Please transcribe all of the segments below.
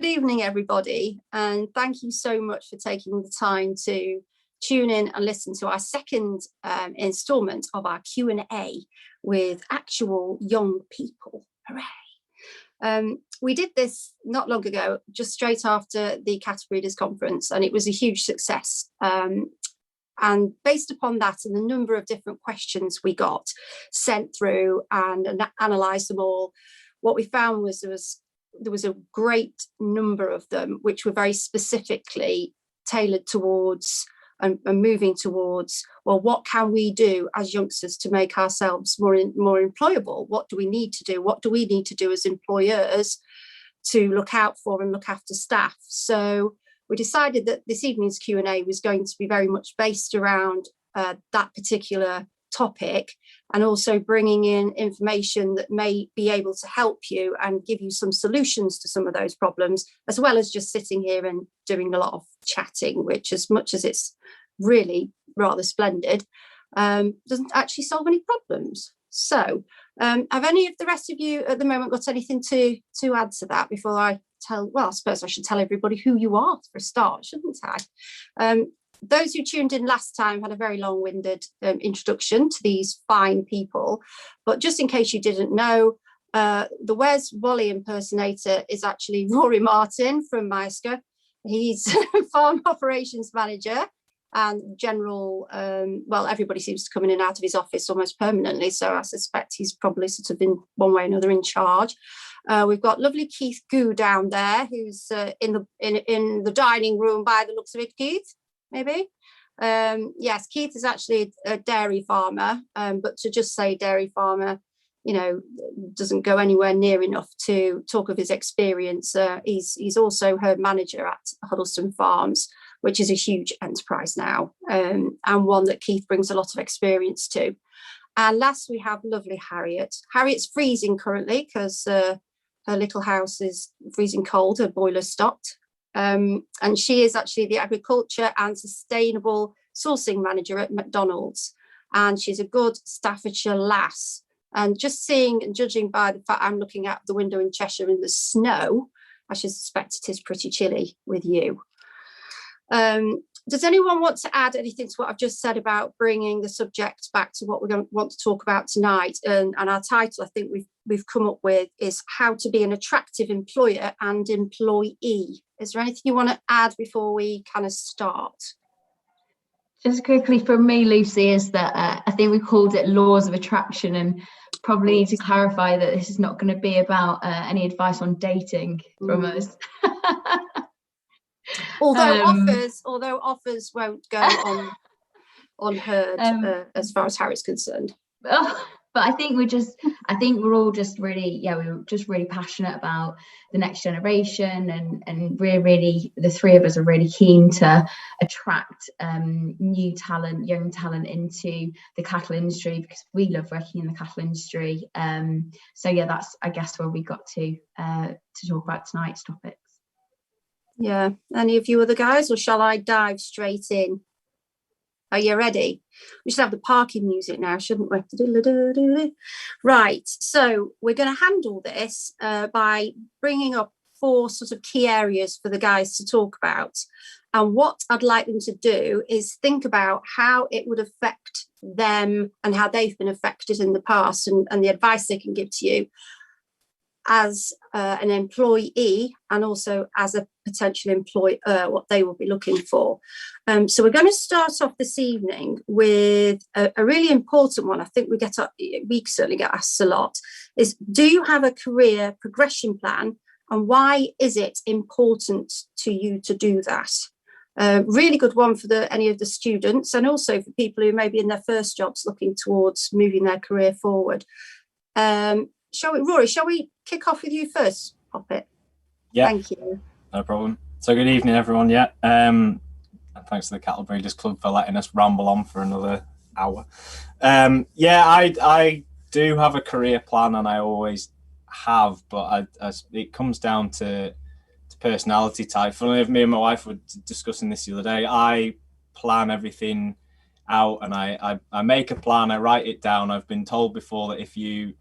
evening, everybody, and thank you so much for taking the time to tune in and listen to our second instalment of our Q&A with actual young people. Hooray! We did this not long ago, just straight after the Cattle Breeders Conference, and it was a huge success. And based upon that and the number of different questions we got sent through and analysed them all, what we found was there was a great number of them which were very specifically tailored towards and moving towards, well, what can we do as youngsters to make ourselves more employable? What do we need to do? What do we need to do as employers to look out for and look after staff? So we decided that this evening's Q&A was going to be very much based around that particular topic, and also bringing in information that may be able to help you and give you some solutions to some of those problems, as well as just sitting here and doing a lot of chatting, which, as much as it's really rather splendid, doesn't actually solve any problems. So have any of the rest of you at the moment got anything to add to that before I tell? Well, I suppose I should tell everybody who you are for a start, shouldn't I? Those who tuned in last time had a very long-winded introduction to these fine people, but just in case you didn't know, the Wes Wally impersonator is actually Rory Martin from Meisker. He's farm operations manager and general, well, everybody seems to come in and out of his office almost permanently, so I suspect he's probably sort of in one way or another in charge. We've got lovely Keith Goo down there, who's in the dining room by the looks of it. Keith, maybe? Yes, Keith is actually a dairy farmer, but to just say dairy farmer, you know, doesn't go anywhere near enough to talk of his experience. He's also herd manager at Huddleston Farms, which is a huge enterprise now, and one that Keith brings a lot of experience to. And last we have lovely Harriet. Harriet's freezing currently because her little house is freezing cold, her boiler's stopped. And she is actually the agriculture and sustainable sourcing manager at McDonald's, and she's a good Staffordshire lass. And just seeing and judging by the fact I'm looking out the window in Cheshire in the snow, I should suspect it is pretty chilly with you. Does anyone want to add anything to what I've just said about bringing the subject back to what we're going to want to talk about tonight? And our title, I think we've come up with, is how to be an attractive employer and employee. Is there anything you want to add before we kind of start? Just quickly from me, Lucy, is that I think we called it laws of attraction, and probably need to clarify that this is not going to be about any advice on dating from us. Although offers won't go unheard as far as Harriet's concerned. But I think we're all just really, we're just really passionate about the next generation, and we're really, the three of us are really keen to attract new talent, young talent into the cattle industry, because we love working in the cattle industry. So yeah, that's, I guess, where we got to talk about tonight's topics. Yeah, any of you other guys, or shall I dive straight in? Are you ready? We should have the parking music now, shouldn't we? Right, so we're going to handle this by bringing up 4 sort of key areas for the guys to talk about. And what I'd like them to do is think about how it would affect them and how they've been affected in the past, and the advice they can give to you as an employee, and also as a potential employer, what they will be looking for. So we're going to start off this evening with a really important one. I think we certainly get asked a lot, is, do you have a career progression plan, and why is it important to you to do that? Really good one for any of the students, and also for people who may be in their first jobs looking towards moving their career forward. Rory, shall we kick off with you first, Poppet? Yeah. Thank you. No problem. So good evening, everyone. Yeah. And thanks to the Cattle Breeders Club for letting us ramble on for another hour. Yeah, I do have a career plan, and I always have, but it comes down to personality type. Funnily enough, me and my wife were discussing this the other day. I plan everything out, and I make a plan, I write it down. I've been told before that if you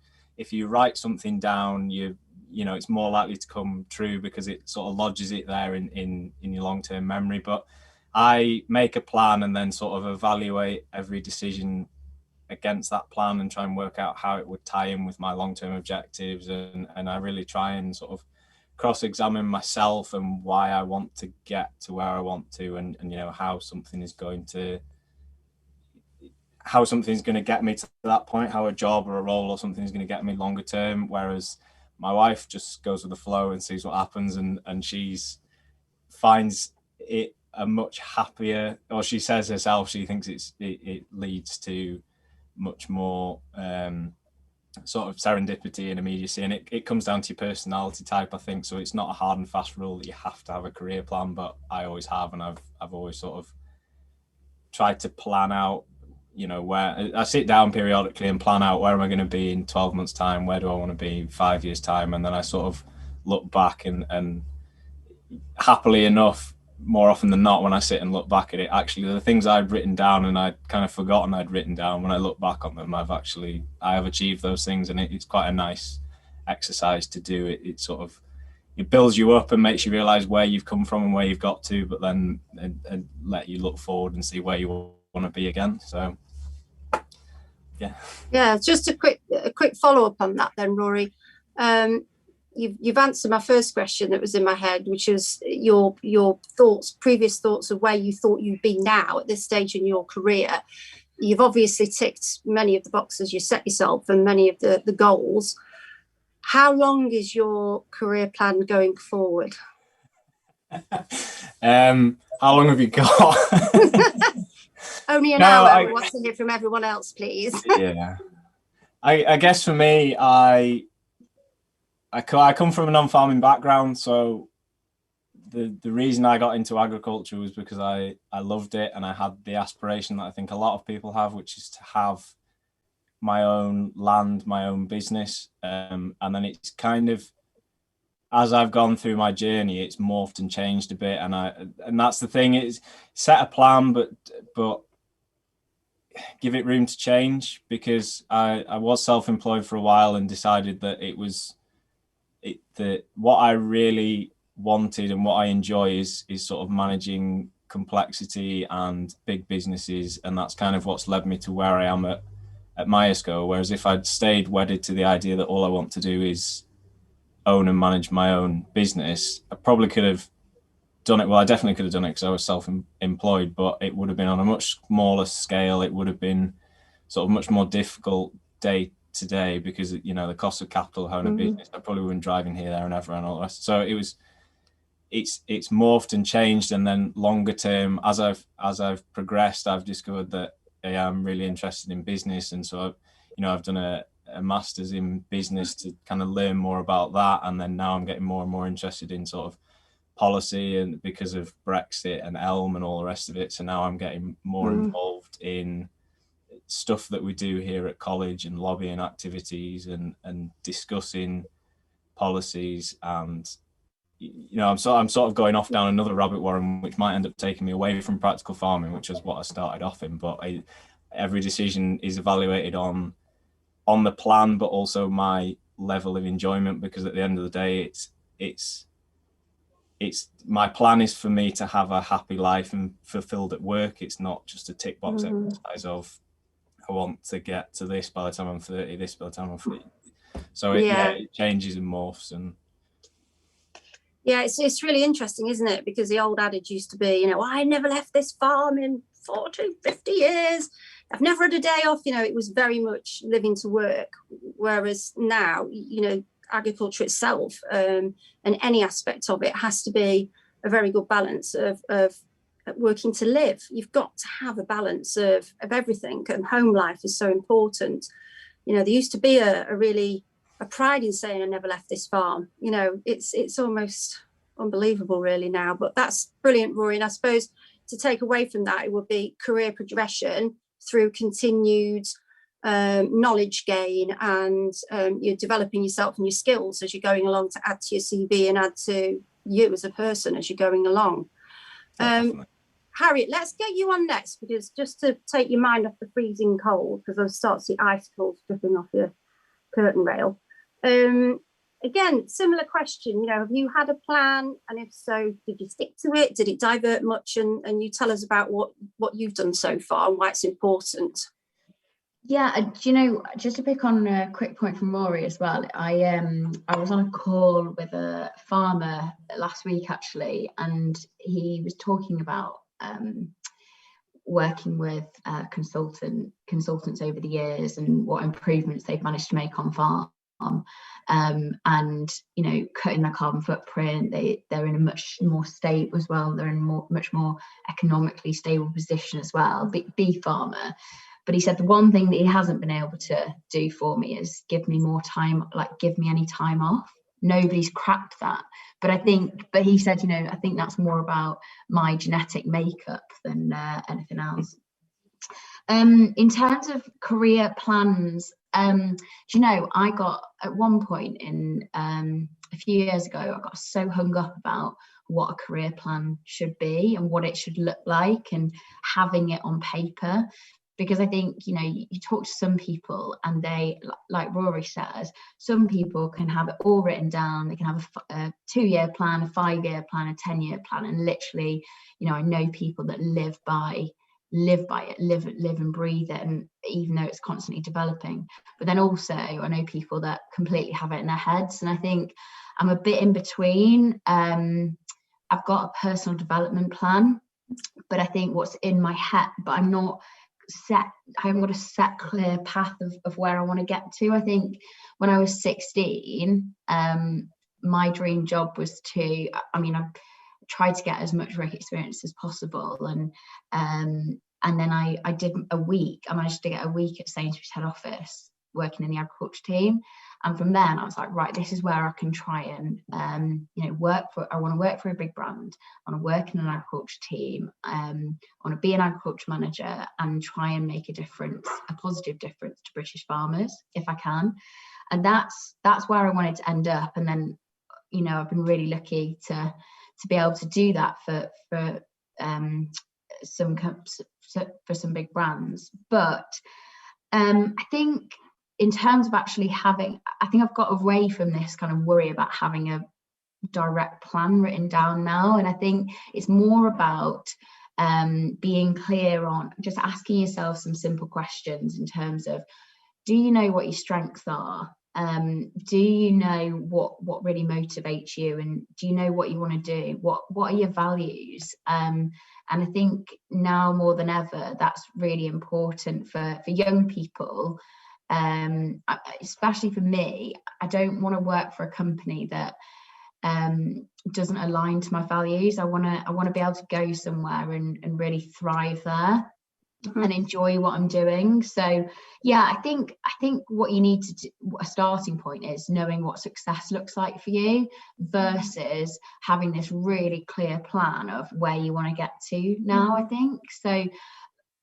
write something down, you you know, it's more likely to come true because it sort of lodges it there in your long-term memory. But I make a plan and then sort of evaluate every decision against that plan and try and work out how it would tie in with my long-term objectives, and I really try and sort of cross-examine myself and why I want to get to where I want to, and you know, how something's going to get me to that point, how a job or a role or something is going to get me longer term. Whereas my wife just goes with the flow and sees what happens, and she's finds it a much happier, or she says herself, she thinks it leads to much more sort of serendipity and immediacy, and it comes down to your personality type, I think. So it's not a hard and fast rule that you have to have a career plan, but I always have, and I've always sort of tried to plan out, you know, where I sit down periodically and plan out where am I going to be in 12 months time, where do I want to be in 5 years time, and then I sort of look back, and happily enough, more often than not, when I sit and look back at it, actually the things I'd written down and I'd kind of forgotten I'd written down, when I look back on them, I have achieved those things, and it's quite a nice exercise to do. It sort of, it builds you up and makes you realize where you've come from and where you've got to, but then and let you look forward and see where you want to be again. So yeah, just a quick follow-up on that then, Rory. You've answered my first question that was in my head, which is your previous thoughts of where you thought you'd be now at this stage in your career. You've obviously ticked many of the boxes you set yourself and many of the goals. How long is your career plan going forward? How long have you got? Only an hour. I want to hear from everyone else, please. Yeah, I guess for me, I come from a non-farming background, so the reason I got into agriculture was because I loved it, and I had the aspiration that I think a lot of people have, which is to have my own land, my own business. And then it's kind of, as I've gone through my journey, it's morphed and changed a bit. And that's the thing, is set a plan, but give it room to change, because I was self-employed for a while and decided that that what I really wanted and what I enjoy is sort of managing complexity and big businesses, and that's kind of what's led me to where I am at Myesco. Whereas if I'd stayed wedded to the idea that all I want to do is own and manage my own business, I probably could have done it. Well, I definitely could have done it because I was self-employed, but it would have been on a much smaller scale. It would have been sort of much more difficult day to day, because, you know, the cost of capital of having a business, I probably wouldn't driving here, there and ever and all the rest. So it's morphed and changed. And then longer term, as I've progressed, I've discovered that I'm really interested in business, and so I've done a master's in business to kind of learn more about that, and then now I'm getting more and more interested in sort of policy, and because of Brexit and Elm and all the rest of it, so now I'm getting more involved in stuff that we do here at college, and lobbying activities, and discussing policies. And I'm sort of going off down another rabbit warren, which might end up taking me away from practical farming, which is what I started off in. But every decision is evaluated on the plan, but also my level of enjoyment, because at the end of the day, it's my plan is for me to have a happy life and fulfilled at work. It's not just a tick box exercise of, I want to get to this by the time I'm 30, this by the time I'm 40. So it changes and morphs. And yeah, it's really interesting, isn't it? Because the old adage used to be, I never left this farm in 40, 50 years. I've never had a day off. It was very much living to work. Whereas now, agriculture itself and any aspect of it has to be a very good balance of working to live. You've got to have a balance of everything, and home life is so important. There used to be a pride in saying I never left this farm. It's almost unbelievable really now, but that's brilliant, Rory. And I suppose to take away from that, it would be career progression through continued knowledge gain, and you're developing yourself and your skills as you're going along to add to your CV and add to you as a person as you're going along. Harriet, let's get you on next, because just to take your mind off the freezing cold, because I start to see icicles dripping off your curtain rail. again, similar question, have you had a plan? And if so, did you stick to it? Did it divert much? And you tell us about what you've done so far and why it's important. Yeah, just to pick on a quick point from Rory as well, I was on a call with a farmer last week actually, and he was talking about working with consultants over the years and what improvements they've managed to make on farm, and cutting their carbon footprint. They're in a much more stable as well. They're in much more economically stable position as well. Beef farmer. But he said the one thing that he hasn't been able to do for me is give me more time, like give me any time off. Nobody's cracked that. But he said, I think that's more about my genetic makeup than anything else. In terms of career plans, I got at one point in a few years ago, I got so hung up about what a career plan should be and what it should look like and having it on paper. Because I think, you talk to some people and they, like Rory says, some people can have it all written down. They can have a 2-year plan, a 5-year plan, a 10-year plan. And literally, I know people that live by it, live and breathe it, and even though it's constantly developing. But then also I know people that completely have it in their heads. And I think I'm a bit in between. I've got a personal development plan, but I think what's in my head, but I'm not set, I haven't got a set clear path of where I want to get to. I think when I was 16, my dream job was to, I tried to get as much work experience as possible, and then I did I managed to get a week at Sainsbury's head office working in the agriculture team. And from then I was like, right, this is where I can try and I want to work for a big brand, I want to work in an agriculture team, I want to be an agriculture manager and try and make a positive difference to British farmers if I can. And that's where I wanted to end up. And then I've been really lucky to be able to do that for some big brands. But I think in terms of actually I think I've got away from this kind of worry about having a direct plan written down now. And I think it's more about being clear on just asking yourself some simple questions in terms of, do you know what your strengths are? Do you know what really motivates you? And do you know what you want to do? What are your values? And I think now more than ever, that's really important for young people. Especially for me, I don't want to work for a company that doesn't align to my values. I want to be able to go somewhere and really thrive there. Mm-hmm. And enjoy what I'm doing. So yeah, I think what you need to do, a starting point is knowing what success looks like for you versus having this really clear plan of where you want to get to now. I think so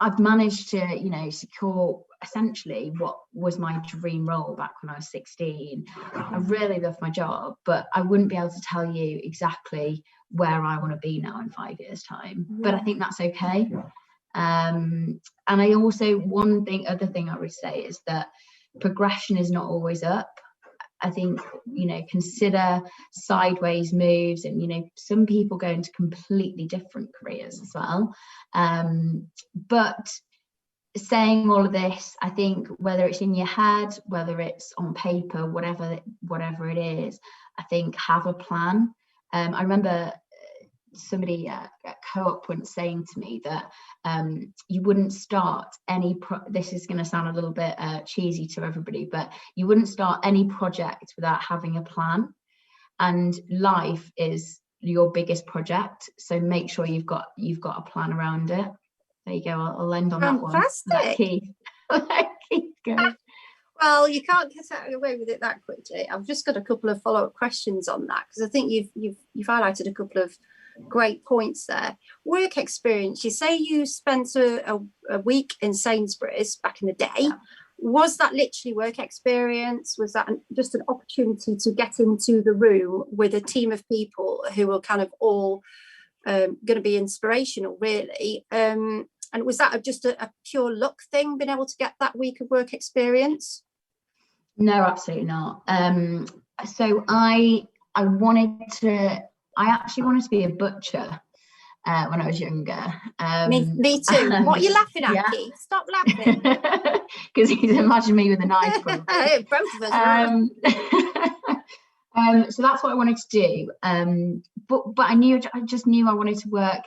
I've managed to secure essentially what was my dream role back when I was 16. I really love my job, but I wouldn't be able to tell you exactly where I want to be now in 5 years' time. But I think that's okay. And I also, other thing I would say is that progression is not always up. I think, consider sideways moves, and, some people go into completely different careers as well. But saying all of this, I think whether it's in your head, whether it's on paper, whatever it is, I think have a plan. I remember somebody at Co-op once saying to me that you wouldn't start this is going to sound a little bit cheesy to everybody, but you wouldn't start any project without having a plan, and life is your biggest project, so make sure you've got a plan around it. There you go. I'll end on that one. Fantastic. Let Keith go. Well, you can't get away with it that quickly. I've just got a couple of follow-up questions on that, because I think you've highlighted a couple of great points there. Work experience. You say you spent a week in Sainsbury's back in the day. Yeah. Was that literally work experience? Was that just an opportunity to get into the room with a team of people who were kind of all going to be inspirational, really? And was that just a pure luck thing, being able to get that week of work experience? No, absolutely not. So I actually wanted to be a butcher when I was younger. Me too. What are you laughing at, yeah. Keith? Stop laughing. Because you can imagine me with a knife. Both of us. So that's what I wanted to do. But I just knew I wanted to work.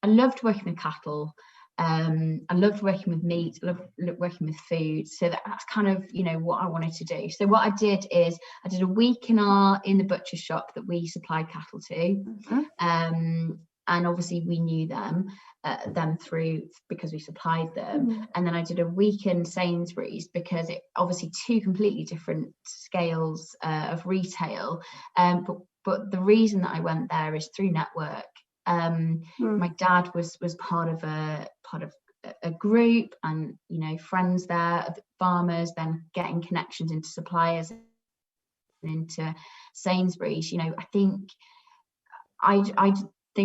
I loved working with cattle. I loved working with meat. I loved working with food. So that's kind of, you know, what I wanted to do. So what I did is I did a week in the butcher shop that we supplied cattle to. Mm-hmm. And obviously we knew them through because we supplied them. Mm-hmm. And then I did a week in Sainsbury's because it obviously two completely different scales of retail. But the reason that I went there is through network. My dad was part of a group, and you know, friends there, farmers, then getting connections into suppliers and into Sainsbury's. You know, I think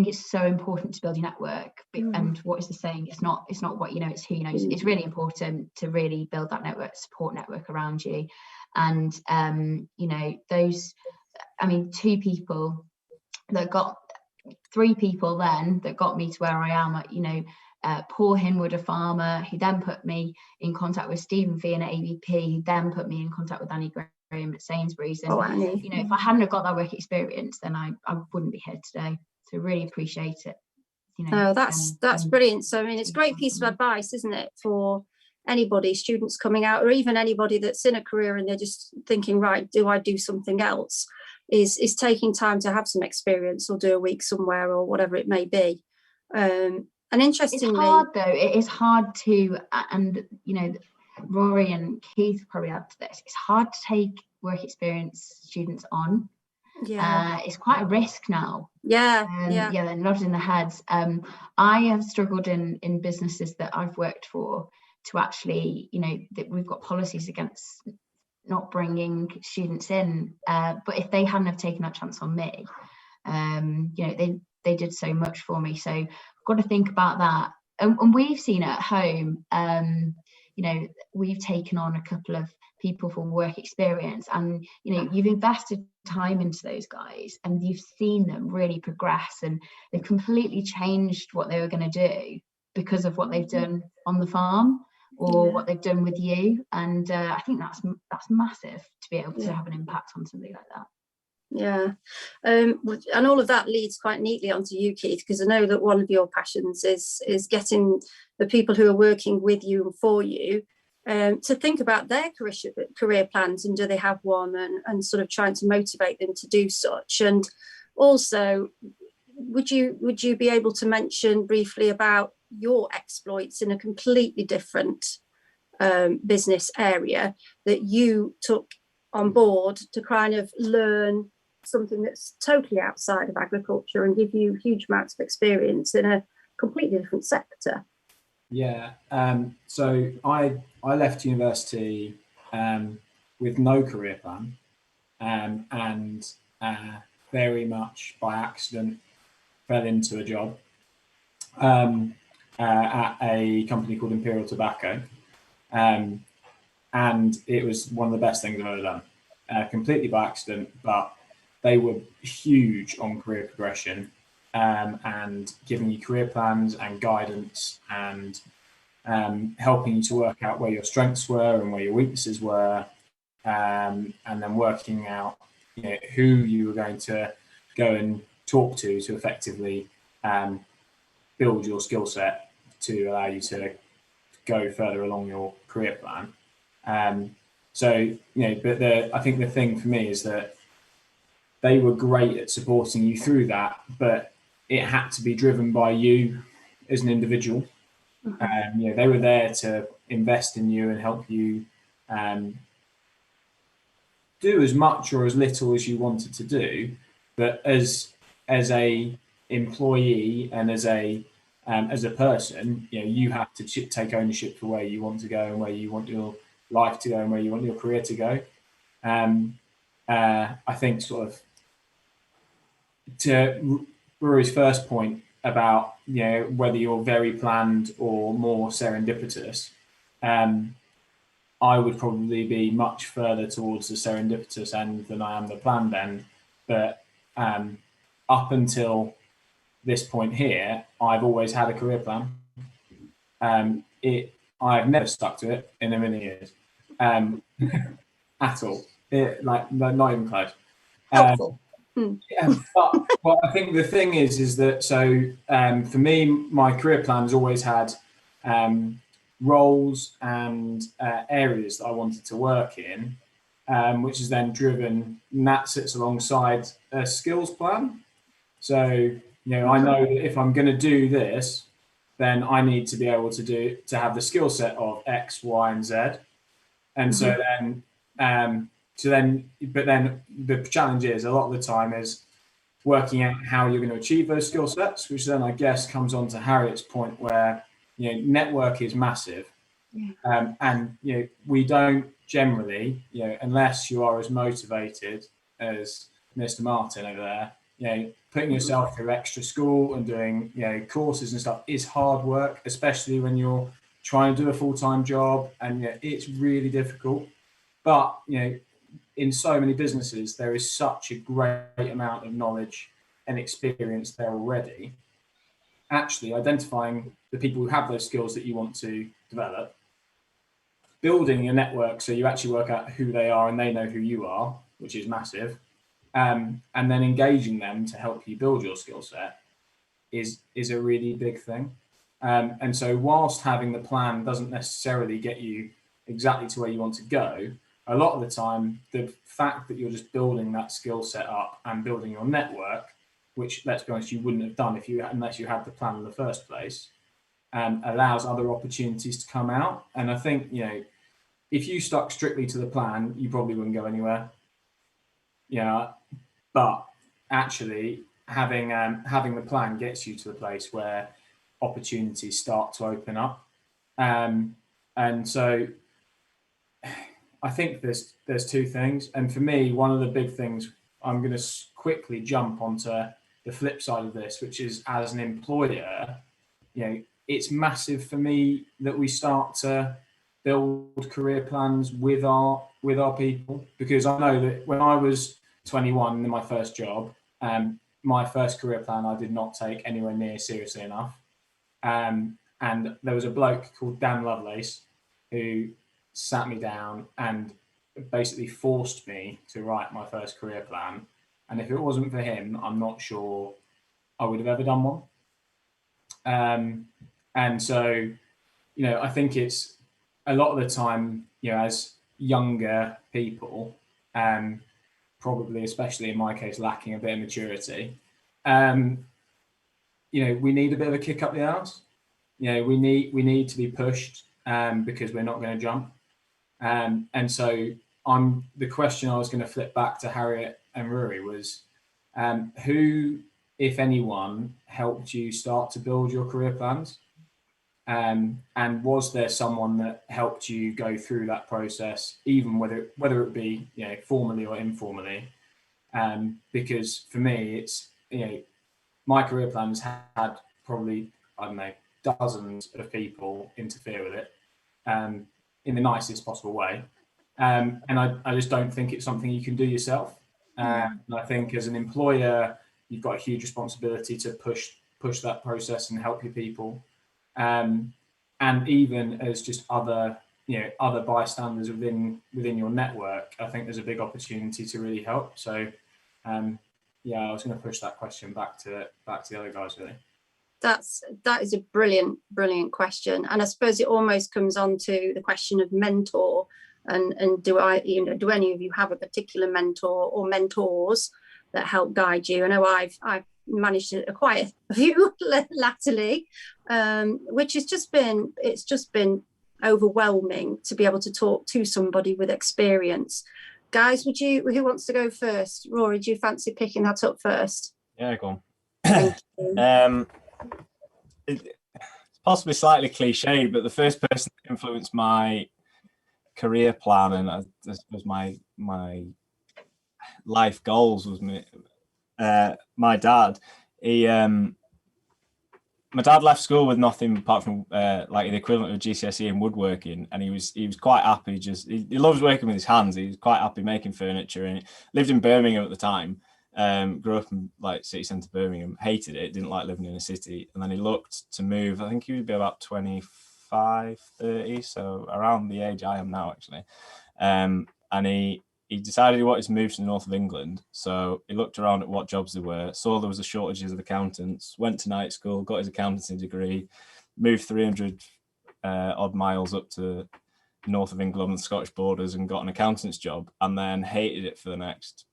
it's so important to build your network. And what is the saying? It's not what you know, it's who you know. It's really important to really build that network, support network around you. And you know, three people then that got me to where I am. You know, Paul Hinwood, a farmer, who then put me in contact with Stephen Fian at ABP, who then put me in contact with Annie Graham at Sainsbury's. And you know, if I hadn't have got that work experience, then I wouldn't be here today. So really appreciate it. You know, that's brilliant. So I mean, it's a great piece of advice, isn't it, for anybody, students coming out, or even anybody that's in a career and they're just thinking, right, do I do something else? Is taking time to have some experience or do a week somewhere or whatever it may be. And interestingly, it's hard though. It is hard to, and you know, Rory and Keith probably add to this. It's hard to take work experience students on. Yeah, it's quite a risk now. Yeah, they're nodding their heads. I have struggled in businesses that I've worked for to actually, you know, that we've got policies against not bringing students in, but if they hadn't have taken that chance on me, you know, they did so much for me. So I've got to think about that. And we've seen it at home. You know, we've taken on a couple of people for work experience, and you know, you've invested time into those guys and you've seen them really progress, and they've completely changed what they were going to do because of what they've done on the farm or what they've done with you. And I think that's massive to be able to have an impact on something like that. Yeah, and all of that leads quite neatly onto you, Keith, because I know that one of your passions is getting the people who are working with you and for you to think about their career plans, and do they have one, and sort of trying to motivate them to do such. And also, would you be able to mention briefly about your exploits in a completely different business area that you took on board to kind of learn something that's totally outside of agriculture and give you huge amounts of experience in a completely different sector? Yeah, so I left university with no career plan, and very much by accident fell into a job at a company called Imperial Tobacco, and it was one of the best things I've ever done, completely by accident, but they were huge on career progression, and giving you career plans and guidance, and helping you to work out where your strengths were and where your weaknesses were, and then working out, you know, who you were going to go and talk to effectively build your skill set to allow you to go further along your career plan. So, you know, but I think the thing for me is that they were great at supporting you through that, but it had to be driven by you as an individual. Mm-hmm. You know, they were there to invest in you and help you do as much or as little as you wanted to do, but as a employee and as a person, you know, you have to take ownership for where you want to go and where you want your life to go and where you want your career to go. I think sort of to Rory's first point about, you know, whether you're very planned or more serendipitous, I would probably be much further towards the serendipitous end than I am the planned end. But up until this point here, I've always had a career plan. I've never stuck to it in a million years, at all. Not even close. Helpful. Yeah, but I think the thing is that for me, my career plan has always had roles and areas that I wanted to work in, which is then driven, and that sits alongside a skills plan. So, I know that if I'm going to do this, then I need to be able to have the skill set of X, Y, and Z. And so then, but then the challenge is a lot of the time is working out how you're going to achieve those skill sets, which then I guess comes on to Harriet's point where, network is massive. And, we don't generally, unless you are as motivated as Mr. Martin over there, putting yourself through extra school and doing, courses and stuff is hard work, especially when you're trying to do a full-time job, and it's really difficult. But, in so many businesses, there is such a great amount of knowledge and experience there already. Actually identifying the people who have those skills that you want to develop, building a network so you actually work out who they are and they know who you are, which is massive, and then engaging them to help you build your skill set is a really big thing. And so whilst having the plan doesn't necessarily get you exactly to where you want to go, a lot of the time, the fact that you're just building that skill set up and building your network, which, let's be honest, you wouldn't have done unless you had the plan in the first place, allows other opportunities to come out. And I think, if you stuck strictly to the plan, you probably wouldn't go anywhere. But actually having the plan gets you to the place where opportunities start to open up. And so I think there's two things. And for me, one of the big things, I'm going to quickly jump onto the flip side of this, which is, as an employer, it's massive for me that we start to build career plans with our people, because I know that when I was 21 in my first job, my first career plan I did not take anywhere near seriously enough. And there was a bloke called Dan Lovelace who sat me down and basically forced me to write my first career plan. And if it wasn't for him, I'm not sure I would have ever done one. And so, I think it's a lot of the time, as younger people, probably, especially in my case, lacking a bit of maturity, we need a bit of a kick up the arse. We need to be pushed because we're not going to jump. And so the question I was going to flip back to Harriet and Rory was, who, if anyone, helped you start to build your career plans? And was there someone that helped you go through that process, even whether it be formally or informally? Because for me, it's my career plans had probably, I don't know, dozens of people interfere with it, in the nicest possible way. And I just don't think it's something you can do yourself. And I think as an employer, you've got a huge responsibility to push that process and help your people. And even as just other bystanders within your network, I think there's a big opportunity to really help. So, I was going to push that question back to the other guys, really. That is a brilliant question, and I suppose it almost comes on to the question of mentor. And do any of you have a particular mentor or mentors that help guide you? I know I've managed to acquire a few latterly, which has just been overwhelming to be able to talk to somebody with experience. Guys, who wants to go first? Rory, do you fancy picking that up first? Yeah, go on. Thank you. It's possibly slightly cliche, but the first person that influenced my career plan and this was my life goals was my dad. my dad left school with nothing apart from like the equivalent of GCSE in woodworking, and he was quite happy. He loves working with his hands. He was quite happy making furniture, and he lived in Birmingham at the time. Grew up in like city centre Birmingham, hated it, didn't like living in a city, and then he looked to move. I think he would be about 25, 30, so around the age I am now actually. And he decided he wanted to move to the north of England, so he looked around at what jobs there were, saw there was a shortage of accountants, went to night school, got his accountancy degree, moved 300 odd miles up to the north of England on the Scottish borders and got an accountant's job, and then hated it for the next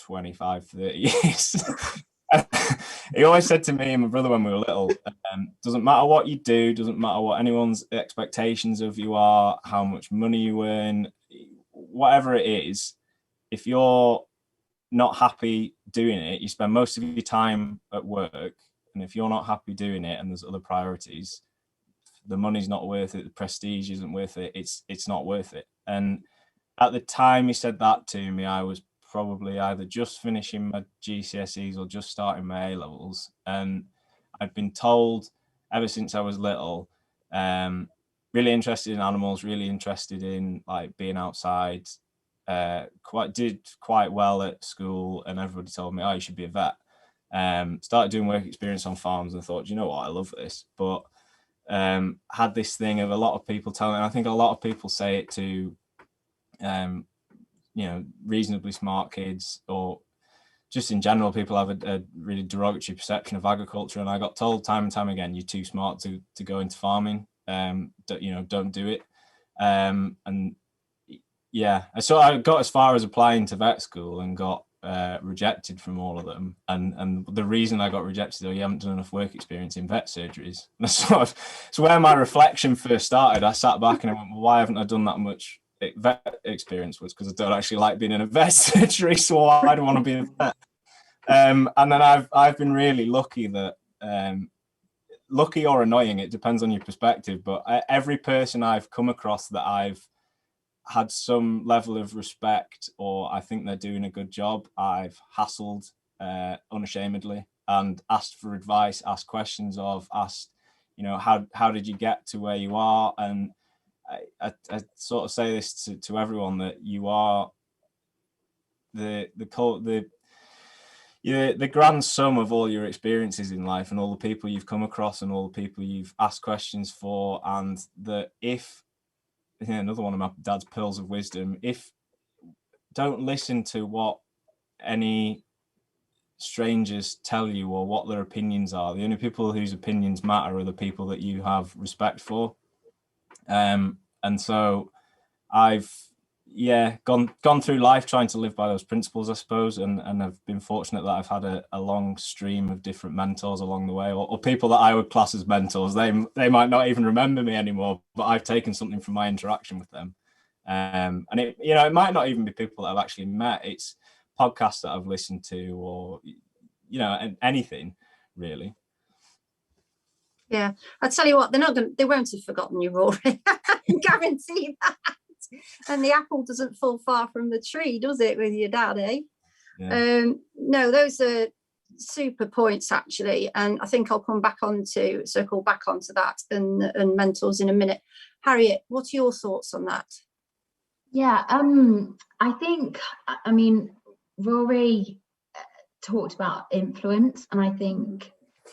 25, 30 years. He always said to me and my brother when we were little, doesn't matter what you do, doesn't matter what anyone's expectations of you are, how much money you earn, whatever it is, if you're not happy doing it, you spend most of your time at work, and if you're not happy doing it and there's other priorities, the money's not worth it, the prestige isn't worth it, it's not worth it. And at the time he said that to me, I was probably either just finishing my GCSEs or just starting my A-levels, and I'd been told ever since I was little, really interested in animals, really interested in like being outside, did quite well at school, and everybody told me, oh, you should be a vet. Started doing work experience on farms and thought, you know what, I love this. But had this thing of a lot of people telling, and I think a lot of people say it to reasonably smart kids, or just in general, people have a really derogatory perception of agriculture. And I got told time and time again, you're too smart to go into farming. Don't do it. And yeah, so I got as far as applying to vet school and got rejected from all of them. And the reason I got rejected, you haven't done enough work experience in vet surgeries. So where my reflection first started, I sat back and I went, well, why haven't I done that much vet experience? Was because I don't actually like being in a vet surgery, so I don't want to be a vet. And then I've been really lucky that lucky or annoying, it depends on your perspective, but every person I've come across that I've had some level of respect, or I think they're doing a good job, I've hassled unashamedly and asked for advice, asked questions of, asked, how did you get to where you are? And I sort of say this to everyone, that you are the grand sum of all your experiences in life and all the people you've come across and all the people you've asked questions for. And that another one of my dad's pearls of wisdom, don't listen to what any strangers tell you or what their opinions are. The only people whose opinions matter are the people that you have respect for. And so I've gone through life trying to live by those principles, I suppose, and I've been fortunate that I've had a long stream of different mentors along the way, or people that I would class as mentors. They might not even remember me anymore, but I've taken something from my interaction with them. And it might not even be people that I've actually met. It's podcasts that I've listened to, or anything really. Yeah, I tell you what, they won't have forgotten you, Rory. I guarantee that. And the apple doesn't fall far from the tree, does it, with your dad, eh? Yeah. No, those are super points, actually. And I think I'll circle back onto that and mentors in a minute. Harriet, what are your thoughts on that? Yeah, Rory talked about influence, and I think,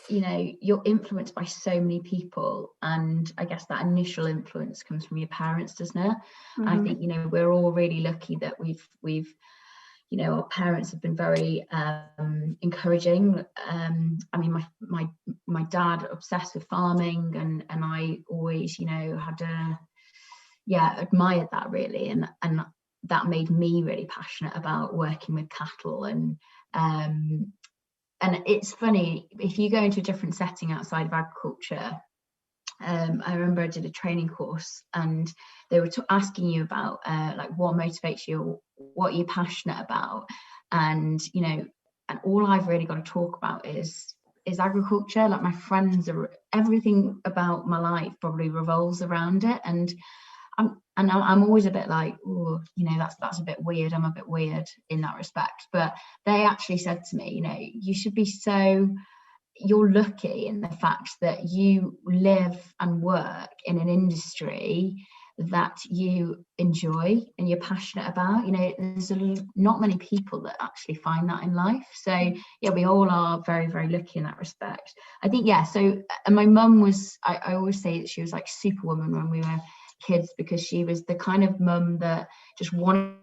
you're influenced by so many people, and I guess that initial influence comes from your parents, doesn't it? Mm-hmm. I think we're all really lucky that we've our parents have been very encouraging. My dad obsessed with farming, and I always admired that really, and that made me really passionate about working with cattle. And it's funny, if you go into a different setting outside of agriculture, I remember I did a training course and they were asking you about what motivates you, what you're passionate about. And, and all I've really got to talk about is agriculture. Like, my friends everything about my life probably revolves around it. And I'm always a bit like, oh, that's a bit weird. I'm a bit weird in that respect. But they actually said to me, you should be so you're lucky in the fact that you live and work in an industry that you enjoy and you're passionate about. You know, there's not many people that actually find that in life. So yeah, we all are very, very lucky in that respect. I think, yeah, so, and my mum was, I always say that she was like superwoman when we were kids, because she was the kind of mum that just wanted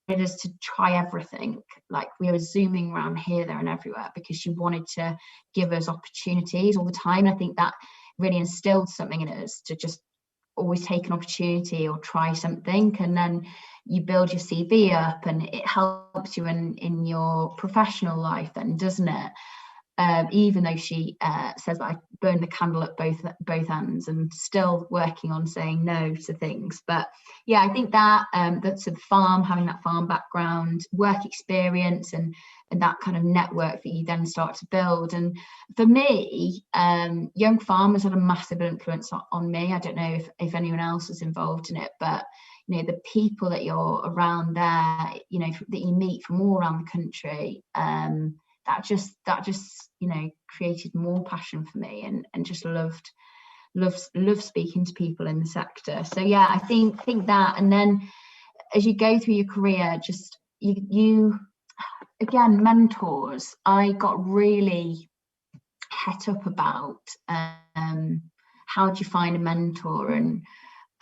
us to try everything. Like, we were zooming around here, there and everywhere, because she wanted to give us opportunities all the time. And I think that really instilled something in us to just always take an opportunity or try something, and then you build your CV up and it helps you in your professional life then, doesn't it? Even though she says that I burn the candle at both ends and still working on saying no to things. But yeah, I think that that's a farm, having that farm background, work experience, and that kind of network that you then start to build. And for me, Young Farmers had a massive influence on me. I don't know if anyone else was involved in it, but you know, the people that you're around there, you know, that you meet from all around the country, that just you know, created more passion for me, and just loved speaking to people in the sector. So yeah, I think that, and then as you go through your career, just you again, mentors. I got really het up about how do you find a mentor, and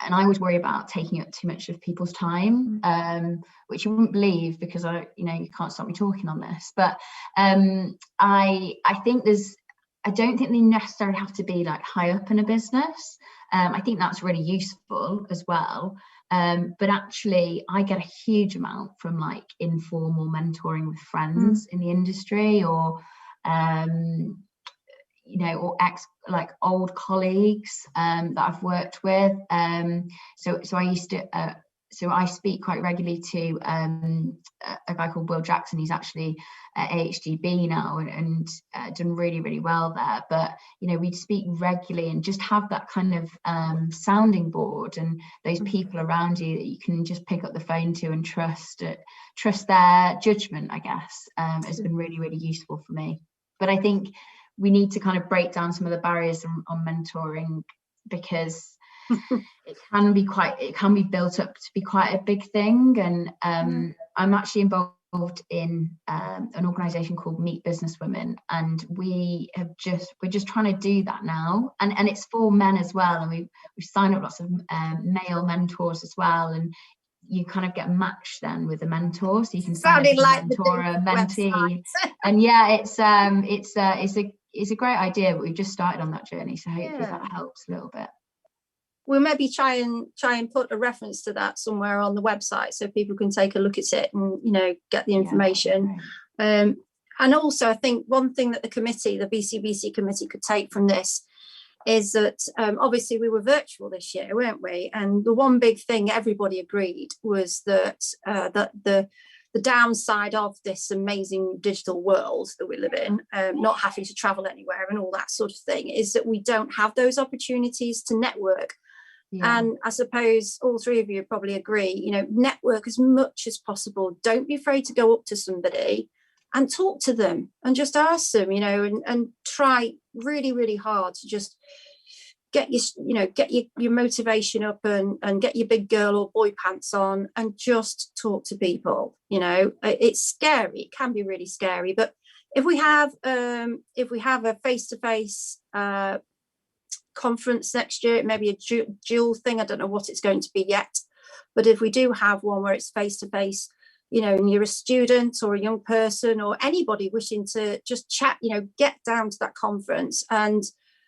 I always worry about taking up too much of people's time, which you wouldn't believe, because you know, you can't stop me talking on this. But I think I don't think they necessarily have to be like high up in a business. I think that's really useful as well. But actually, I get a huge amount from like informal mentoring with friends in the industry, or you know, or like old colleagues that I've worked with. So I used to, so I speak quite regularly to a guy called Will Jackson. He's actually at AHDB now, and done really, really well there. But, you know, we'd speak regularly and just have that kind of sounding board, and those people around you that you can just pick up the phone to and trust their judgment, I guess, has been really, really useful for me. But I think we need to kind of break down some of the barriers on mentoring, because it can be built up to be quite a big thing. And I'm actually involved in an organisation called Meet Business Women, and we're just trying to do that now, and it's for men as well, and we've signed up lots of male mentors as well, and you kind of get matched then with a mentor, so you can sign up as a mentor, a mentee. And yeah, it's a great idea, but we've just started on that journey, so hopefully that helps a little bit. We'll maybe try and put a reference to that somewhere on the website, so people can take a look at it and, you know, get the information. And also, I think one thing that the BCBC committee could take from this is that obviously we were virtual this year, weren't we? And the one big thing everybody agreed was that the downside of this amazing digital world that we live in, not having to travel anywhere and all that sort of thing, is that we don't have those opportunities to network. Yeah. And I suppose all three of you probably agree, you know, network as much as possible. Don't be afraid to go up to somebody and talk to them and just ask them, you know, and try really, really hard to just get your motivation up and get your big girl or boy pants on and just talk to people. You know, it's scary. It can be really scary. But if we have a face-to-face conference next year, it may be a dual thing. I don't know what it's going to be yet. But if we do have one where it's face-to-face, you know, and you're a student or a young person or anybody wishing to just chat, you know, get down to that conference and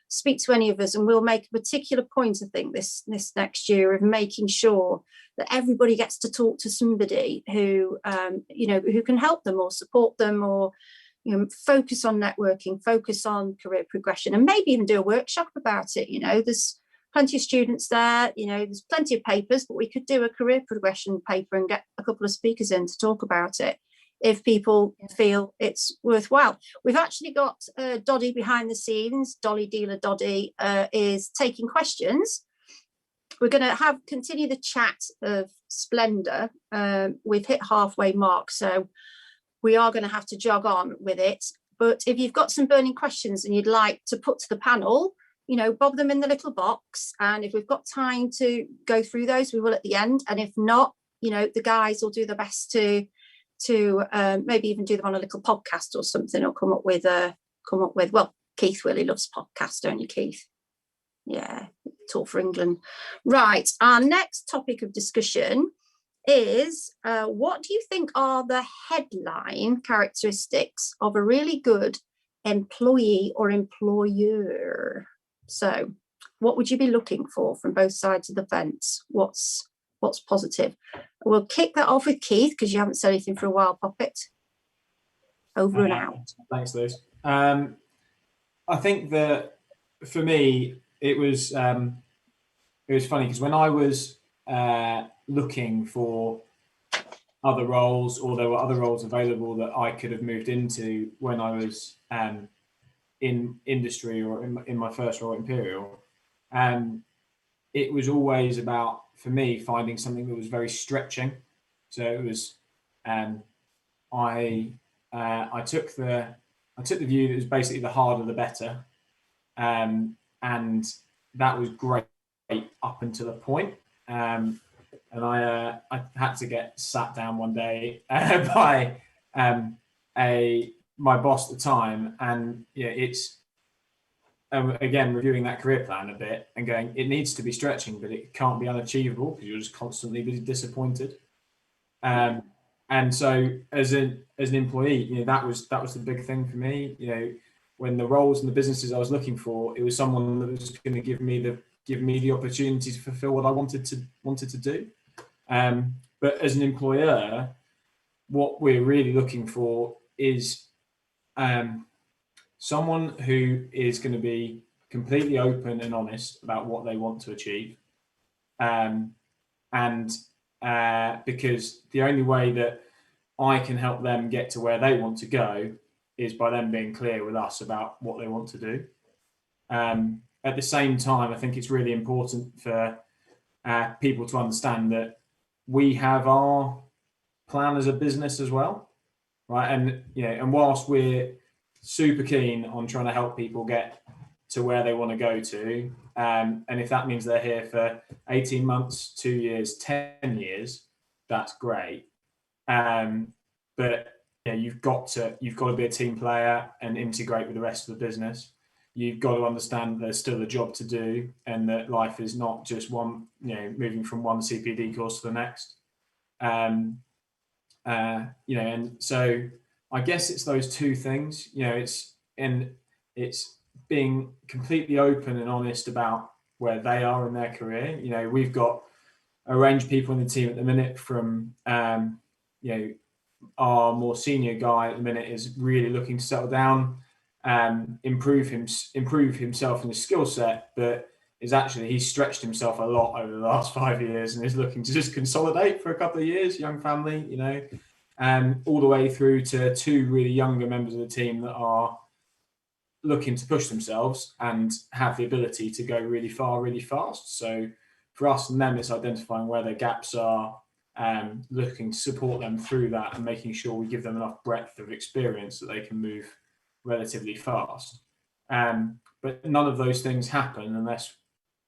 speak to any of us, and we'll make a particular point, I think, this next year, of making sure that everybody gets to talk to somebody who, you know, who can help them or support them, or, you know, focus on networking, focus on career progression, and maybe even do a workshop about it. You know, there's plenty of students there, you know, there's plenty of papers, but we could do a career progression paper and get a couple of speakers in to talk about it if people feel it's worthwhile. We've actually got Doddy behind the scenes. Dolly Dealer Doddy is taking questions. We're going to continue the chat of Splendour. We've hit halfway mark, so we are going to have to jog on with it. But if you've got some burning questions and you'd like to put to the panel, bob them in the little box. And if we've got time to go through those, we will at the end. And if not, the guys will do their best to maybe even do them on a little podcast or something, or come up with, well, Keith really loves podcasts, don't you, Keith? Yeah, Talk for England. Right, our next topic of discussion is what do you think are the headline characteristics of a really good employee or employer? So what would you be looking for from both sides of the fence? What's positive? We'll kick that off with Keith, because you haven't said anything for a while. Poppet, over and out. Thanks, Liz. I think that for me it was funny, because when I was looking for other roles, or there were other roles available that I could have moved into when I was in industry, or in my first role at Imperial, it was always about, for me, finding something that was very stretching. So it was I took the view that it was basically the harder the better, and that was great up until a point. And I had to get sat down one day by my boss at the time, and it's again reviewing that career plan a bit and going, it needs to be stretching, but it can't be unachievable, because you're just constantly disappointed. And so as an employee, that was the big thing for me. When the roles and the businesses I was looking for, it was someone that was going to give me the opportunity to fulfill what I wanted to do. But as an employer, what we're really looking for is someone who is going to be completely open and honest about what they want to achieve. Because the only way that I can help them get to where they want to go is by them being clear with us about what they want to do. At the same time, I think it's really important for people to understand that we have our plan as a business as well, right? And whilst we're super keen on trying to help people get to where they want to go to, and if that means they're here for 18 months, 2 years, 10 years, that's great. But you've got to be a team player and integrate with the rest of the business. You've got to understand there's still a job to do, and that life is not just one, moving from one CPD course to the next. And so I guess it's those two things. It's being completely open and honest about where they are in their career. We've got a range of people in the team at the minute, from our more senior guy at the minute is really looking to settle down, improve himself in his skill set, but he's stretched himself a lot over the last 5 years and is looking to just consolidate for a couple of years, young family, all the way through to two really younger members of the team that are looking to push themselves and have the ability to go really far, really fast. So for us and them, it's identifying where their gaps are, looking to support them through that, and making sure we give them enough breadth of experience that they can move relatively fast. But none of those things happen unless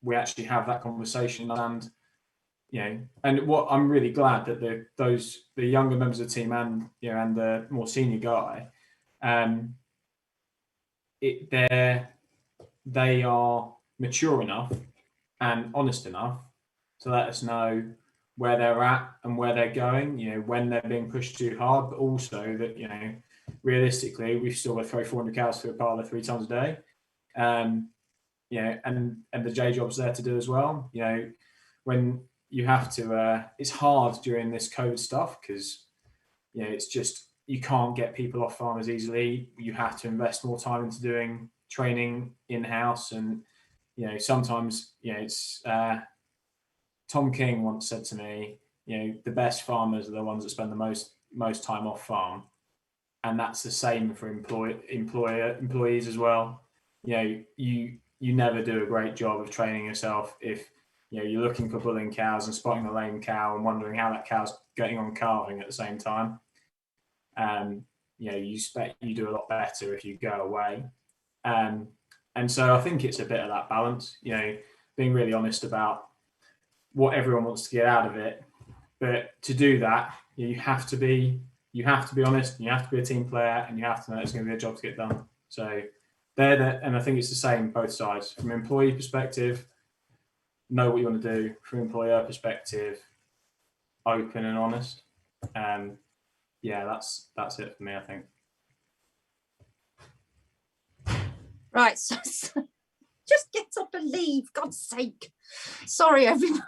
we actually have that conversation. And what I'm really glad that the younger members of the team and the more senior guy, they are mature enough and honest enough to let us know where they're at and where they're going, when they're being pushed too hard, but also that, realistically, we've still got to throw 400 cows through a parlour 3 times a day. And the J job's there to do as well. When you have to, it's hard during this COVID stuff, because, it's just, you can't get people off farm as easily. You have to invest more time into doing training in-house. And, sometimes, it's, Tom King once said to me, the best farmers are the ones that spend the most time off farm. And that's the same for employees as well. You never do a great job of training yourself if you're looking for bulling cows and spotting a lame cow and wondering how that cow's getting on calving at the same time. you do a lot better if you go away. And so I think it's a bit of that balance, being really honest about what everyone wants to get out of it. But to do that, you have to be honest, and you have to be a team player, and you have to know it's going to be a job to get done. So and I think it's the same both sides. From an employee perspective, know what you want to do. From an employer perspective, open and honest. Yeah, that's it for me, I think. Right, so just get up and leave, God's sake. Sorry, everyone.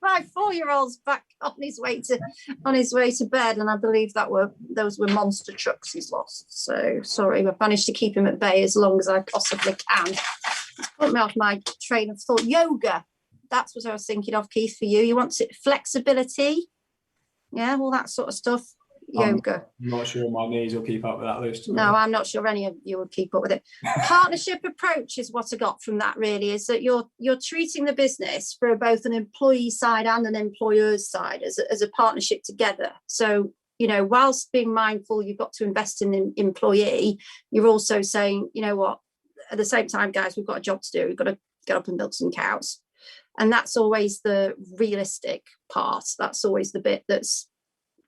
My 4-year-old's back on his way to bed, and I believe those were monster trucks he's lost. So sorry, I've managed to keep him at bay as long as I possibly can. It's put me off my train of thought. Yoga, that's what I was thinking of, Keith, for you. You want flexibility, yeah, all that sort of stuff. Yoga. I'm not sure my knees will keep up with that list. No, I'm not sure any of you will keep up with it. Partnership approach is what I got from that, really, is that you're treating the business for both an employee side and an employer's side as a partnership together. So, whilst being mindful you've got to invest in the employee, you're also saying, you know what, at the same time, guys, we've got a job to do. We've got to get up and milk some cows. And that's always the realistic part. That's always the bit that's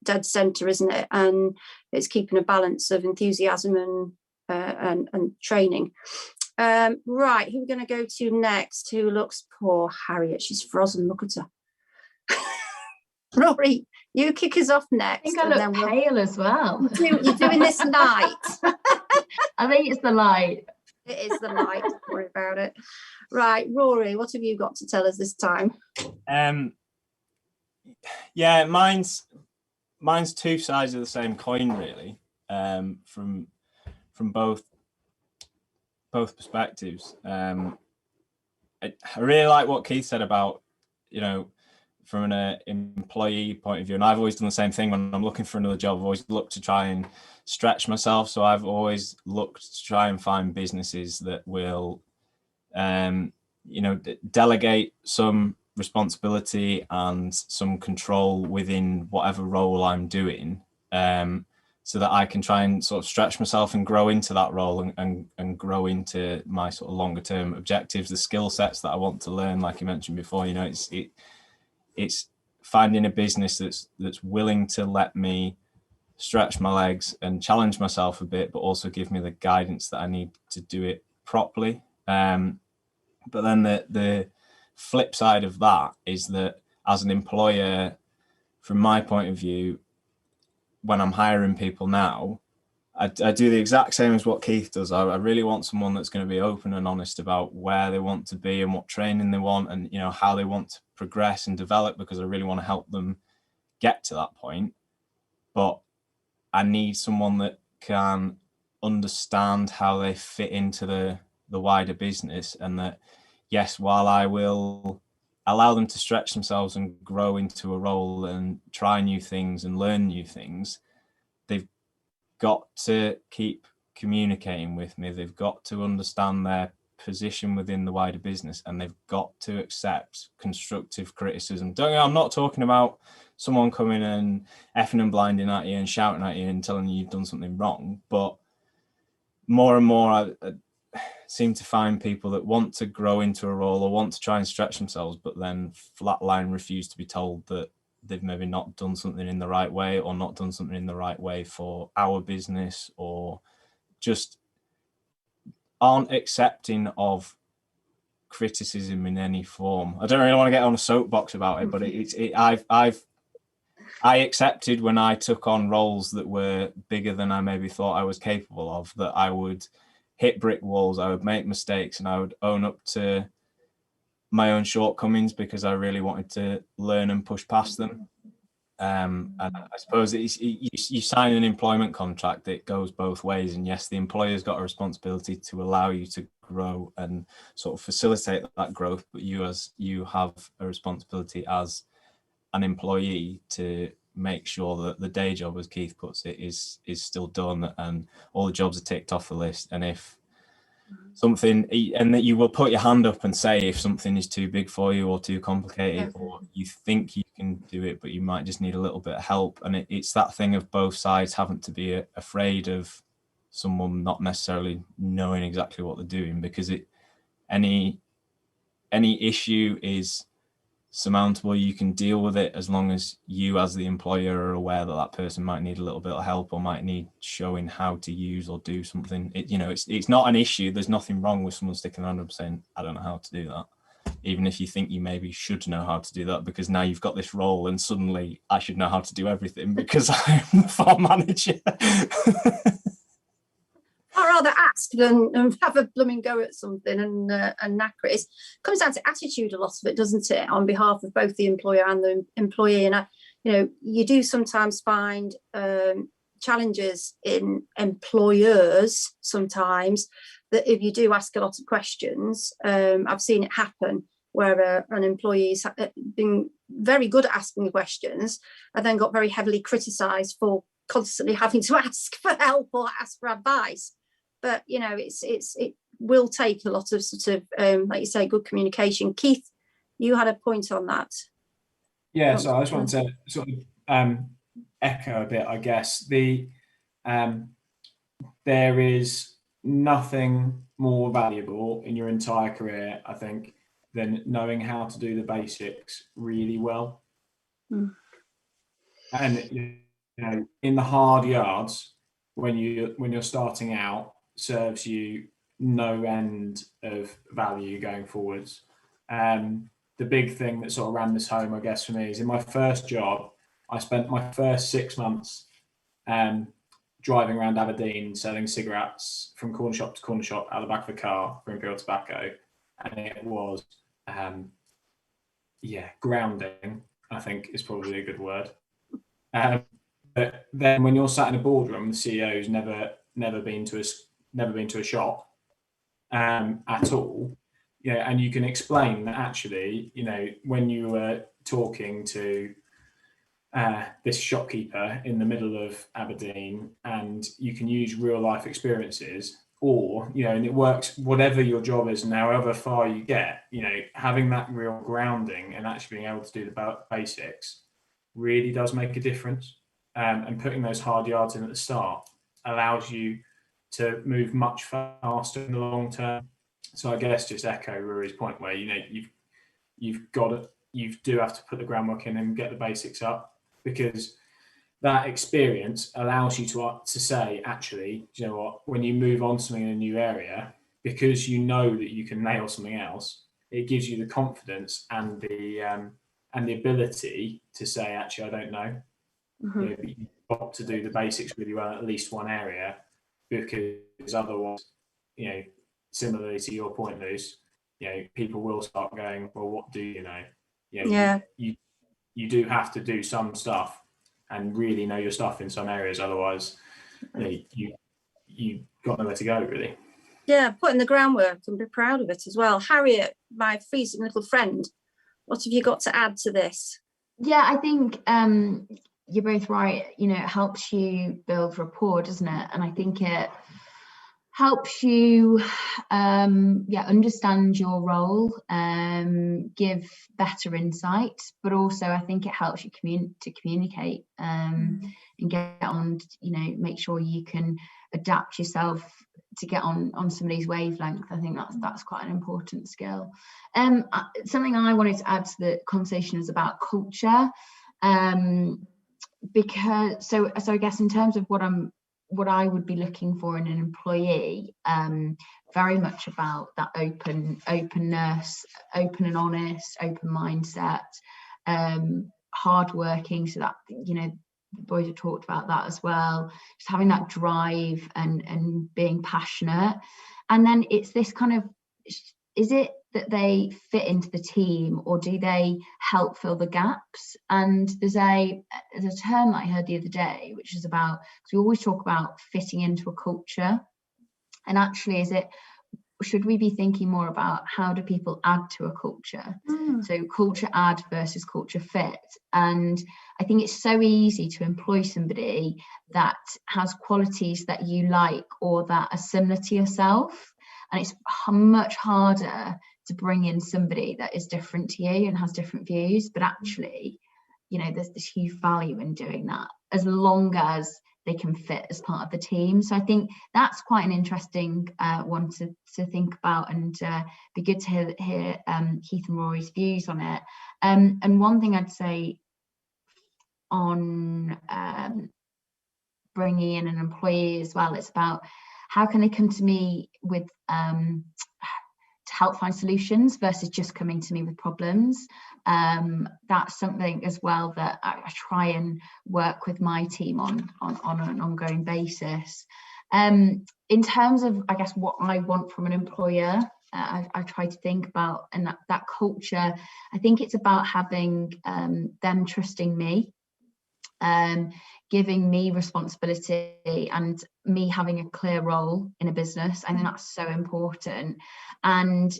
dead center, isn't it? And it's keeping a balance of enthusiasm and training. Right, who are we going to go to next? Who looks poor? Harriet, she's frozen. Look at her. Rory, you kick us off next. I think I look pale as well. You're doing this light. I think it's the light. It is the light. Don't worry about it. Right, Rory, what have you got to tell us this time? Yeah, mine's two sides of the same coin, really, from both perspectives. I really like what Keith said about, from an employee point of view, and I've always done the same thing when I'm looking for another job. I've always looked to try and stretch myself, so I've always looked to try and find businesses that will, delegate some responsibility and some control within whatever role I'm doing, so that I can try and sort of stretch myself and grow into that role and grow into my sort of longer term objectives, the skill sets that I want to learn. Like you mentioned before, it's finding a business that's willing to let me stretch my legs and challenge myself a bit, but also give me the guidance that I need to do it properly. But then the flip side of that is that as an employer, from my point of view, when I'm hiring people now, I do the exact same as what Keith does. I really want someone that's going to be open and honest about where they want to be and what training they want, and how they want to progress and develop, because I really want to help them get to that point. But I need someone that can understand how they fit into the wider business, and that, yes, while I will allow them to stretch themselves and grow into a role and try new things and learn new things, they've got to keep communicating with me. They've got to understand their position within the wider business, and they've got to accept constructive criticism. I'm not talking about someone coming and effing and blinding at you and shouting at you and telling you you've done something wrong, but more and more I seem to find people that want to grow into a role or want to try and stretch themselves, but then flatline refuse to be told that they've maybe not done something in the right way, or not done something in the right way for our business, or just aren't accepting of criticism in any form. I don't really want to get on a soapbox about it, but I accepted when I took on roles that were bigger than I maybe thought I was capable of, that I would hit brick walls, I would make mistakes, and I would own up to my own shortcomings because I really wanted to learn and push past them. And I suppose you sign an employment contract, it goes both ways. And yes, the employer's got a responsibility to allow you to grow and sort of facilitate that growth, but you have a responsibility as an employee to make sure that the day job, as Keith puts it, is still done and all the jobs are ticked off the list. And if something, and that you will put your hand up and say if something is too big for you or too complicated, or you think you can do it but you might just need a little bit of help. And it's that thing of both sides having to be afraid of someone not necessarily knowing exactly what they're doing, because any issue is surmountable. You can deal with it as long as you as the employer are aware that that person might need a little bit of help or might need showing how to use or do something. It's not an issue. There's nothing wrong with someone sticking around and saying, I don't know how to do that, even if you think you maybe should know how to do that, because now you've got this role and suddenly I should know how to do everything because I'm the farm manager. I'd rather ask than have a blooming go at something and knacker it. It comes down to attitude, a lot of it, doesn't it, on behalf of both the employer and the employee. And you do sometimes find challenges in employers sometimes, that if you do ask a lot of questions, I've seen it happen where an employee's been very good at asking the questions and then got very heavily criticised for constantly having to ask for help or ask for advice. But it will take a lot of sort of like you say, good communication. Keith, you had a point on that. Yeah, so I just wanted to sort of echo a bit, I guess. There is nothing more valuable in your entire career, I think, than knowing how to do the basics really well. And in the hard yards, when you're starting out, serves you no end of value going forwards. The big thing that sort of ran this home, I guess, for me is in my first job, I spent my first 6 months driving around Aberdeen selling cigarettes from corner shop to corner shop out of the back of a car for Imperial Tobacco. And it was, grounding, I think is probably a good word. But then when you're sat in a boardroom, the CEO's never been to a shop at all, and you can explain that actually, when you were talking to this shopkeeper in the middle of Aberdeen, and you can use real life experiences, or and it works whatever your job is and however far you get, having that real grounding and actually being able to do the basics really does make a difference. And putting those hard yards in at the start allows you to move much faster in the long term. So I guess just echo Rory's point where you do have to put the groundwork in and get the basics up, because that experience allows you to say, actually, you know what, when you move on to something in a new area, because you know that you can nail something else, it gives you the confidence and the ability to say, actually, I don't know. You've got to do the basics really well in at least one area, because otherwise, similarly to your point, Luce, people will start going, well, what do you know? You do have to do some stuff and really know your stuff in some areas, otherwise you got nowhere to go, really. Yeah, putting the groundwork and be proud of it as well. Harriet, my freezing little friend, what have you got to add to this? Yeah, I think you're both right. It helps you build rapport, doesn't it? And I think it helps you understand your role, give better insight, but also I think it helps you communicate and get on, make sure you can adapt yourself to get on somebody's wavelength. I think that's quite an important skill. Something I wanted to add to the conversation is about culture, because so I guess in terms of what I would be looking for in an employee, very much about that openness, open and honest, open mindset, hardworking, so that the boys have talked about that as well, just having that drive and being passionate. And then it's this kind of, is it that they fit into the team, or do they help fill the gaps? And there's a term that I heard the other day, which is about, because we always talk about fitting into a culture, and actually should we be thinking more about how do people add to a culture? So culture add versus culture fit. And I think it's so easy to employ somebody that has qualities that you like or that are similar to yourself. and it's much harder to bring in somebody that is different to you and has different views, but actually, you know, there's this huge value in doing that as long as they can fit as part of the team. So I think that's quite an interesting one to think about, and be good to hear Keith and Rory's views on it. And one thing I'd say on bringing in an employee as well, it's about how can they come to me with to help find solutions versus just coming to me with problems. That's something as well that I try and work with my team on an ongoing basis. In terms of, I guess, what I want from an employer, I try to think about, and that culture, I think it's about having them trusting me, giving me responsibility, and me having a clear role in a business. I think that's so important. And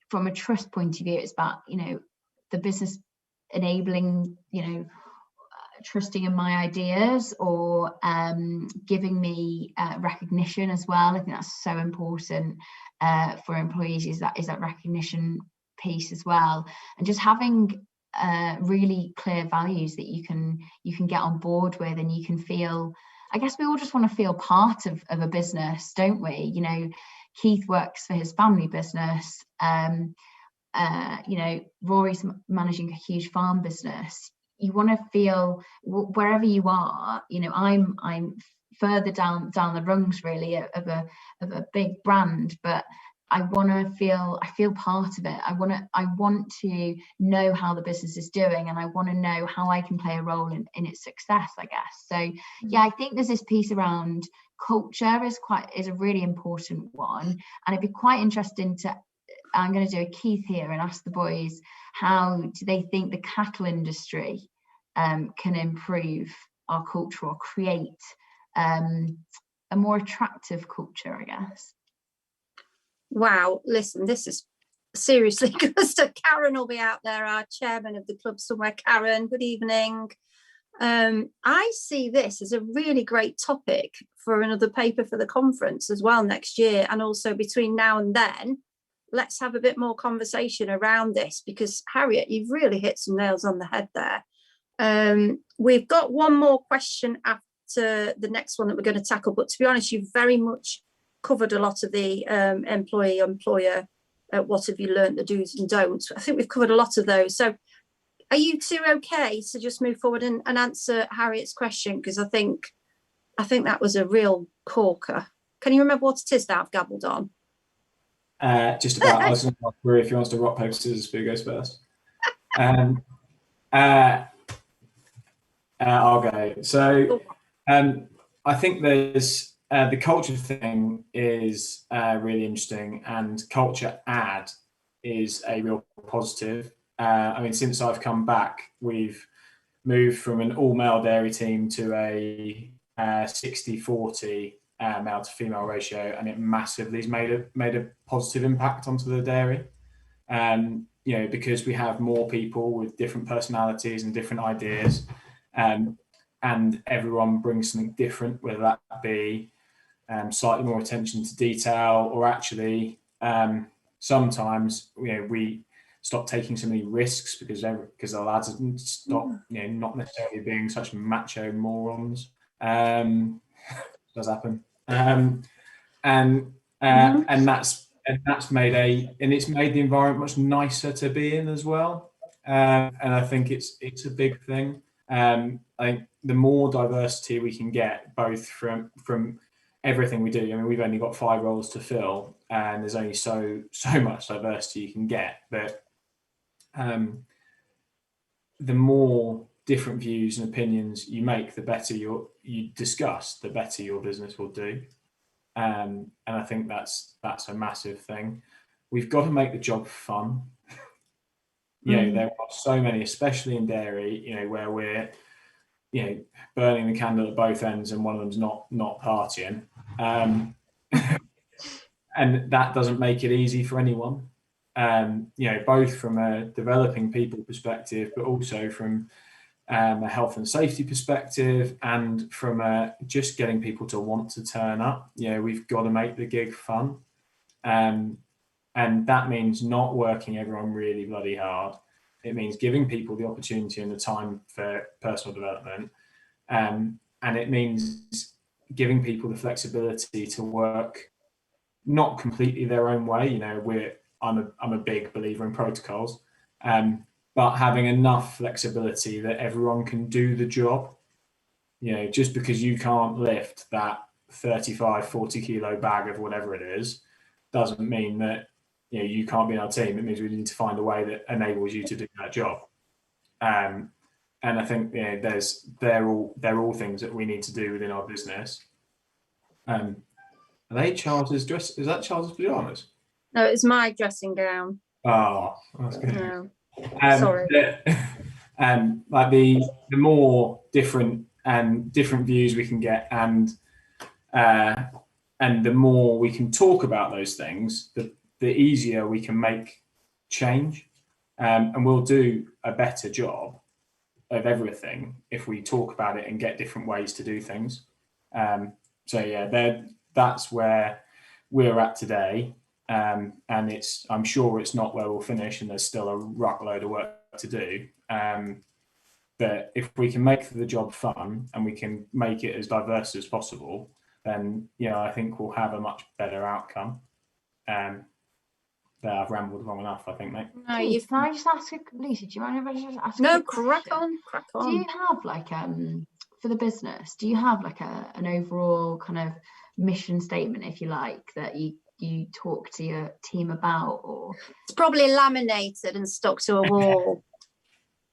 from a trust point of view, it's about, you know, the business enabling, you know, trusting in my ideas, or giving me recognition as well. I think that's so important for employees, is that recognition piece as well, and just having really clear values that you can get on board with, and you can feel, I guess we all just want to feel part of a business, don't we? You know, Keith works for his family business, you know, Rory's managing a huge farm business. You want to feel, wherever you are, you know, I'm further down the rungs really of a big brand, but I feel part of it. I want to know how the business is doing, and I want to know how I can play a role in its success, I guess. So yeah, I think there's this piece around culture is a really important one, and it'd be quite interesting I'm going to do a Keith here and ask the boys, how do they think the cattle industry can improve our culture, or create a more attractive culture, I guess. Wow, listen, this is seriously good stuff. Karen will be out there, our chairman of the club somewhere. Karen, good evening. I see this as a really great topic for another paper for the conference as well next year, and also between now and then, let's have a bit more conversation around this, because Harriet, you've really hit some nails on the head there. We've got one more question after the next one that we're going to tackle, but to be honest, you've very much covered a lot of the employer, what have you learned, the do's and don'ts. I think we've covered a lot of those. So are you two okay to just move forward and answer Harriet's question? Because I think that was a real corker. Can you remember what it is that I've gabbled on? Just about, I was going to ask Rory if he wants to rock, paper, scissors, who goes first. I'll go. So I think there's the culture thing is really interesting, and culture add is a real positive. I mean, since I've come back, we've moved from an all-male dairy team to a 60-40 male to female ratio, and it massively has made a positive impact onto the dairy. You know, because we have more people with different personalities and different ideas, and everyone brings something different, whether that be slightly more attention to detail, or actually sometimes, you know, we stop taking so many risks because the lads stop, you know, not necessarily being such macho morons. Does happen, and that's made it's made the environment much nicer to be in as well, and I think it's a big thing. I think the more diversity we can get, both from everything we do. I mean, we've only got 5 roles to fill, and there's only so much diversity you can get. But the more different views and opinions you make, the better you discuss, the better your business will do. And I think that's a massive thing. We've got to make the job fun. You know, there are so many, especially in dairy, you know, where we're, you know, burning the candle at both ends, and one of them's not partying. And that doesn't make it easy for anyone. You know, both from a developing people perspective, but also from a health and safety perspective, and from just getting people to want to turn up. You know, we've got to make the gig fun. And that means not working everyone really bloody hard. It means giving people the opportunity and the time for personal development. And it means giving people the flexibility to work not completely their own way. You know, I'm a big believer in protocols, but having enough flexibility that everyone can do the job. You know, just because you can't lift that 35, 40 kilo bag of whatever it is, doesn't mean that, you know, you can't be in our team. It means we need to find a way that enables you to do that job. And I think, you know, they're all things that we need to do within our business. Are they Charles's dress? Is that Charles's pajamas? No, it's my dressing gown. Oh, that's good. No. Sorry. Like the more different views we can get, and the more we can talk about those things, the easier we can make change, and we'll do a better job of everything if we talk about it and get different ways to do things. So yeah, that's where we're at today, and I'm sure it's not where we'll finish, and there's still a ruckload of work to do. But if we can make the job fun and we can make it as diverse as possible, then, you know, I think we'll have a much better outcome. I've rambled long enough, I think, mate. No, Can I just ask, Lucy, do you mind if I just ask? No, crack on. Do you have like for the business, do you have like an overall kind of mission statement, if you like, that you talk to your team about? Or it's probably laminated and stuck to a wall.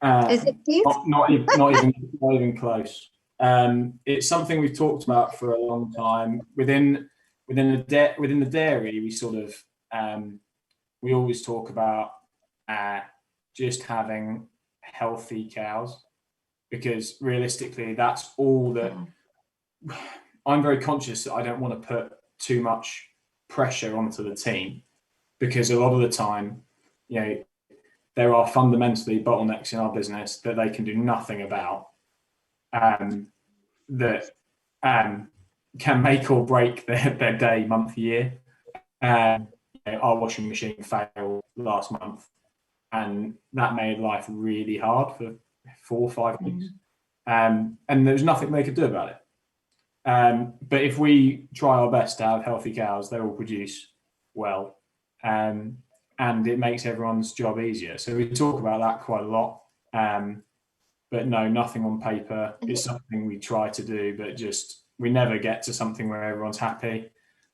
Is it cute? Not even close. It's something we've talked about for a long time. Within the dairy, we sort of we always talk about just having healthy cows, because realistically, that's all that. I'm very conscious that I don't want to put too much pressure onto the team, because a lot of the time, you know, there are fundamentally bottlenecks in our business that they can do nothing about, that can make or break their day, month, year. You know, our washing machine failed last month, and that made life really hard for 4 or 5 weeks. And there's nothing they could do about it. But if we try our best to have healthy cows, they will produce well, and it makes everyone's job easier. So we talk about that quite a lot. But no, nothing on paper. It's something we try to do, but just we never get to something where everyone's happy.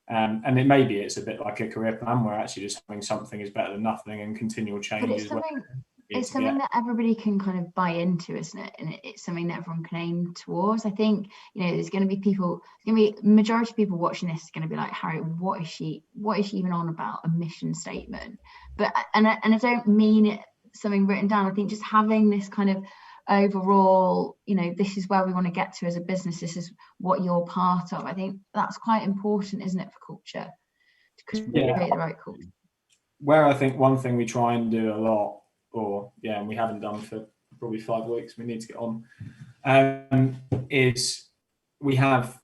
And it's a bit like a career plan, where actually just having something is better than nothing, and continual change. But it's something that everybody can kind of buy into, isn't it? And it's something that everyone can aim towards. I think, you know, there's going to be majority of people watching this is going to be like, Harry, what is she even on about, a mission statement? But and I don't mean it something written down. I think just having this kind of overall, you know, this is where we want to get to as a business, this is what you're part of. I think that's quite important, isn't it, for culture, to create the right culture. Where I think one thing we try and do a lot, and we haven't done for probably 5 weeks, we need to get on, is we have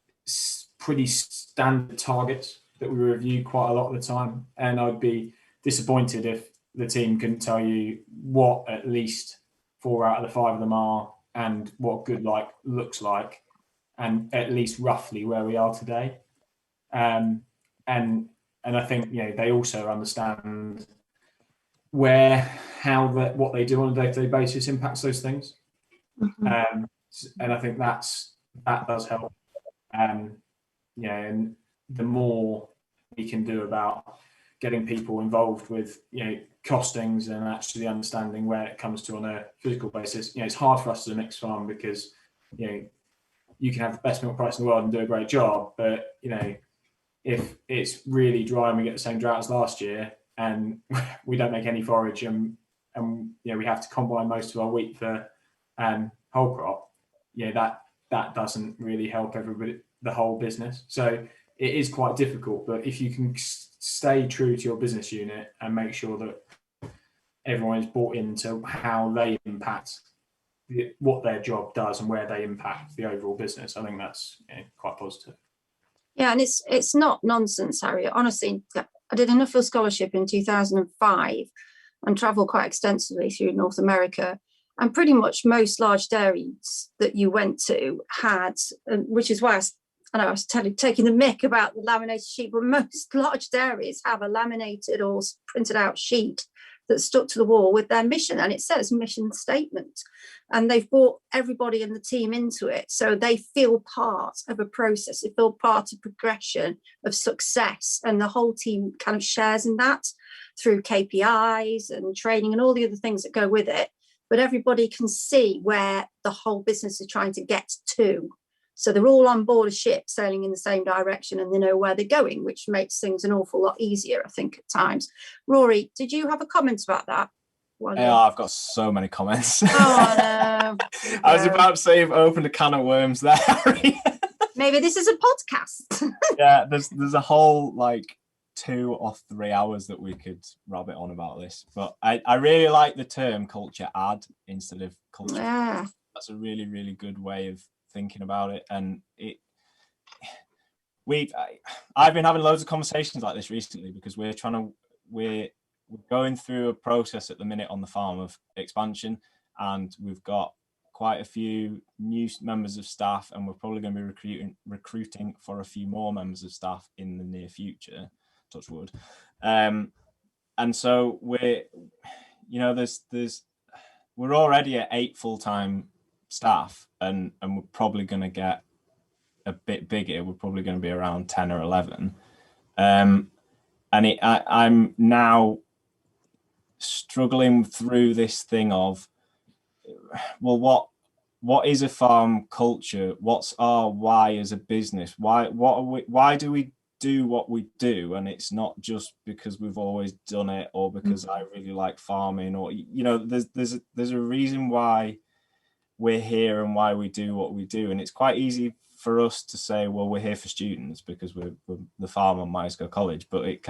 pretty standard targets that we review quite a lot of the time, and I'd be disappointed if the team couldn't tell you what at least 4 out of the 5 of them are, and what good looks like, and at least roughly where we are today. And I think, you know, they also understand what they do on a day-to-day basis impacts those things. And I think that does help. And the more we can do about getting people involved with, you know, costings and actually understanding where it comes to on a physical basis. You know, it's hard for us as a mixed farm, because, you know, you can have the best milk price in the world and do a great job, but, you know, if it's really dry and we get the same drought as last year, and we don't make any forage, and you know, we have to combine most of our wheat for whole crop, that doesn't really help everybody, the whole business. So it is quite difficult, but if you can stay true to your business unit and make sure that everyone is bought into how they impact what their job does and where they impact the overall business, I think that's, you know, quite positive. Yeah, and it's not nonsense, Harry. Honestly, I did a Nuffield scholarship in 2005 and travelled quite extensively through North America. And pretty much most large dairies that you went to had, which is why I was taking the mick about the laminated sheet, but most large dairies have a laminated or printed out sheet that's stuck to the wall with their mission, and it says mission statement. And they've brought everybody in the team into it, so they feel part of a process, they feel part of progression of success, and the whole team kind of shares in that through KPIs and training and all the other things that go with it. But everybody can see where the whole business is trying to get to. So they're all on board a ship sailing in the same direction, and they know where they're going, which makes things an awful lot easier, I think, at times. Rory, did you have a comment about that? Yeah, I've got so many comments. Oh, no. I was about to say you've opened a can of worms there. Maybe this is a podcast. Yeah, there's a whole 2 or 3 hours that we could rabbit on about this. But I really like the term culture ad instead of culture. Yeah. That's a really, really good way of thinking about it. And I've been having loads of conversations like this recently because we're going through a process at the minute on the farm of expansion, and we've got quite a few new members of staff, and we're probably going to be recruiting for a few more members of staff in the near future, touch wood. And so we're already at 8 full-time staff, and we're probably going to get a bit bigger. We're probably going to be around 10 or 11. And I'm now struggling through this thing of, well, what is a farm culture? What's our why as a business? Why do we do what we do? And it's not just because we've always done it, or because I really like farming, or there's a reason why we're here and why we do what we do. And it's quite easy for us to say, well, we're here for students because we're the farm on Myerscough College, but it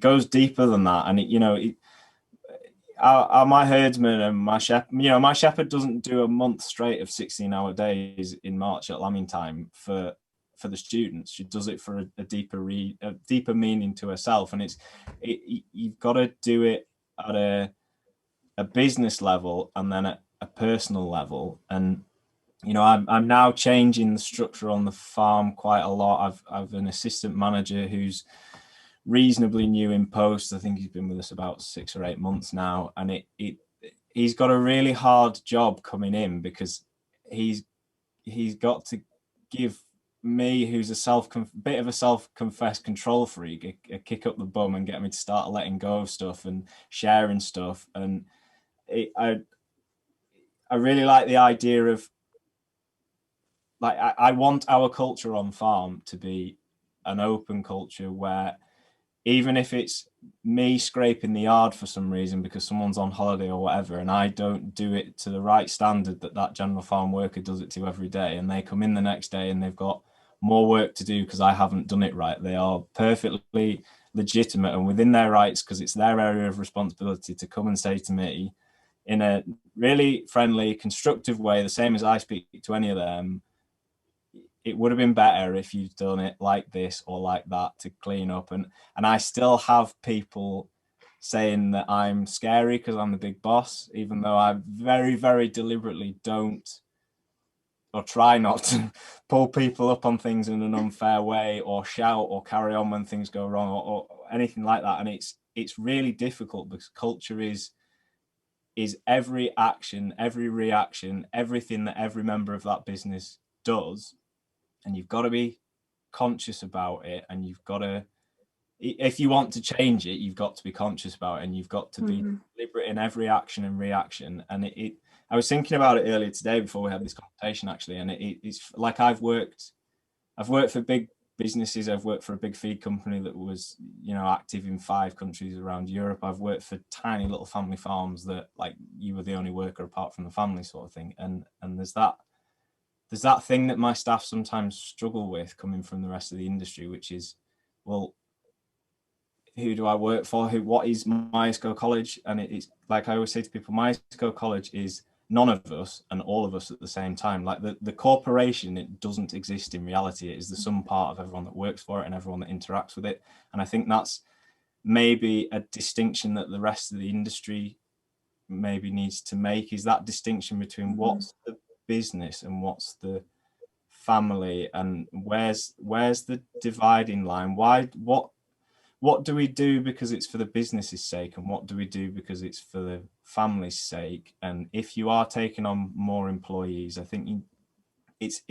goes deeper than that. And my herdsman and my shepherd doesn't do a month straight of 16-hour days in March at lambing time for the students. She does it for a deeper meaning to herself. And you've got to do it at a business level and then at a personal level. And I'm now changing the structure on the farm quite a lot. I've an assistant manager who's reasonably new in post. I think he's been with us about 6 or 8 months now, and he's got a really hard job coming in because he's got to give me, who's a bit of a self-confessed control freak, a kick up the bum and get me to start letting go of stuff and sharing stuff. And I really like the idea of, I want our culture on farm to be an open culture where, even if it's me scraping the yard for some reason because someone's on holiday or whatever, and I don't do it to the right standard that general farm worker does it to every day, and they come in the next day and they've got more work to do because I haven't done it right, they are perfectly legitimate and within their rights, because it's their area of responsibility, to come and say to me in a really friendly, constructive way, the same as I speak to any of them, it would have been better if you'd done it like this or like that to clean up. And I still have people saying that I'm scary because I'm the big boss, even though I very, very deliberately don't, or try not to, pull people up on things in an unfair way or shout or carry on when things go wrong or anything like that. And it's really difficult because culture is every action, every reaction, everything that every member of that business does. And you've got to be conscious about it, and you've got to, if you want to change it, you've got to be conscious about it, and you've got to be deliberate in every action and reaction. And I was thinking about it earlier today before we had this conversation, actually, and it's like I've worked for big businesses. I've worked for a big feed company that was, active in 5 countries around Europe. I've worked for tiny little family farms that, like, you were the only worker apart from the family, sort of thing. And there's that thing that my staff sometimes struggle with coming from the rest of the industry, which is, well, who do I work for? What is Myerscough College? And it's like I always say to people, Myerscough College is none of us and all of us at the same time. Like the corporation, it doesn't exist in reality. It is the sum part of everyone that works for it and everyone that interacts with it. And I think that's maybe a distinction that the rest of the industry maybe needs to make is that distinction between what's the business and what's the family, and where's the dividing line. What do we do because it's for the business's sake, and what do we do because it's for the family's sake? And if you are taking on more employees, I think it's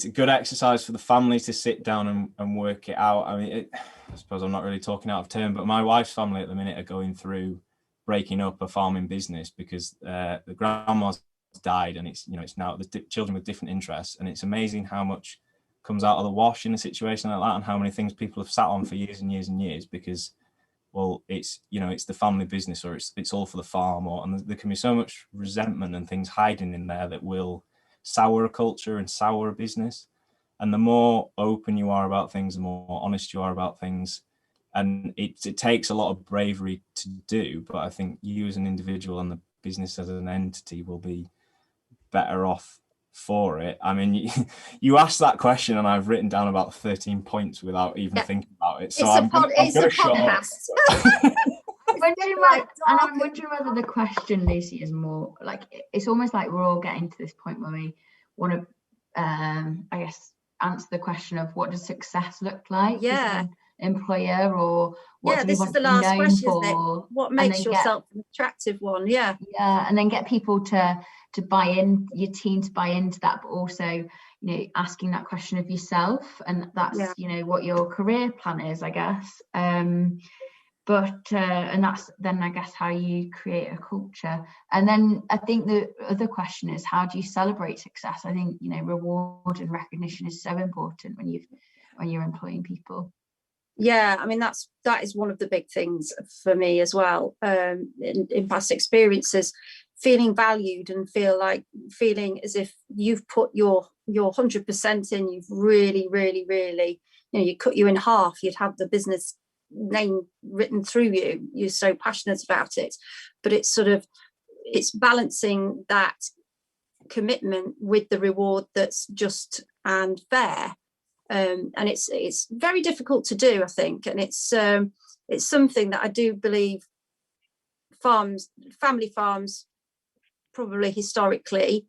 a good exercise for the family to sit down and work it out. I mean, I suppose I'm not really talking out of turn, but my wife's family at the minute are going through breaking up a farming business because the grandma's died, and it's now the children with different interests, and it's amazing how much comes out of the wash in a situation like that, and how many things people have sat on for years and years and years because, well, it's the family business, or it's all for the farm, and there can be so much resentment and things hiding in there that will sour a culture and sour a business. And the more open you are about things, the more honest you are about things. And it takes a lot of bravery to do, but I think you as an individual and the business as an entity will be better off for it. I mean, you asked that question and I've written down about 13 points without even thinking about it. So I'm going to shut up. I'm wondering whether the question, Lucy, is more like, it's almost like we're all getting to this point where we want to, I guess, answer the question of what does success look like? Yeah. Employer, or what do we want to be known for? What makes yourself an attractive one? Yeah, and then get people to buy in, your team to buy into that, but also asking that question of yourself, and that's what your career plan is, I guess. But and that's then, I guess, how you create a culture. And then I think the other question is, how do you celebrate success? I think reward and recognition is so important when you're employing people. Yeah, I mean, that is one of the big things for me as well. In past experiences, feeling valued and feeling as if you've put your 100% in. You've really, really, really, you cut you in half. You'd have the business name written through you. You're so passionate about it, but it's balancing that commitment with the reward that's just and fair. And it's very difficult to do, I think, and it's something that I do believe family farms, probably historically,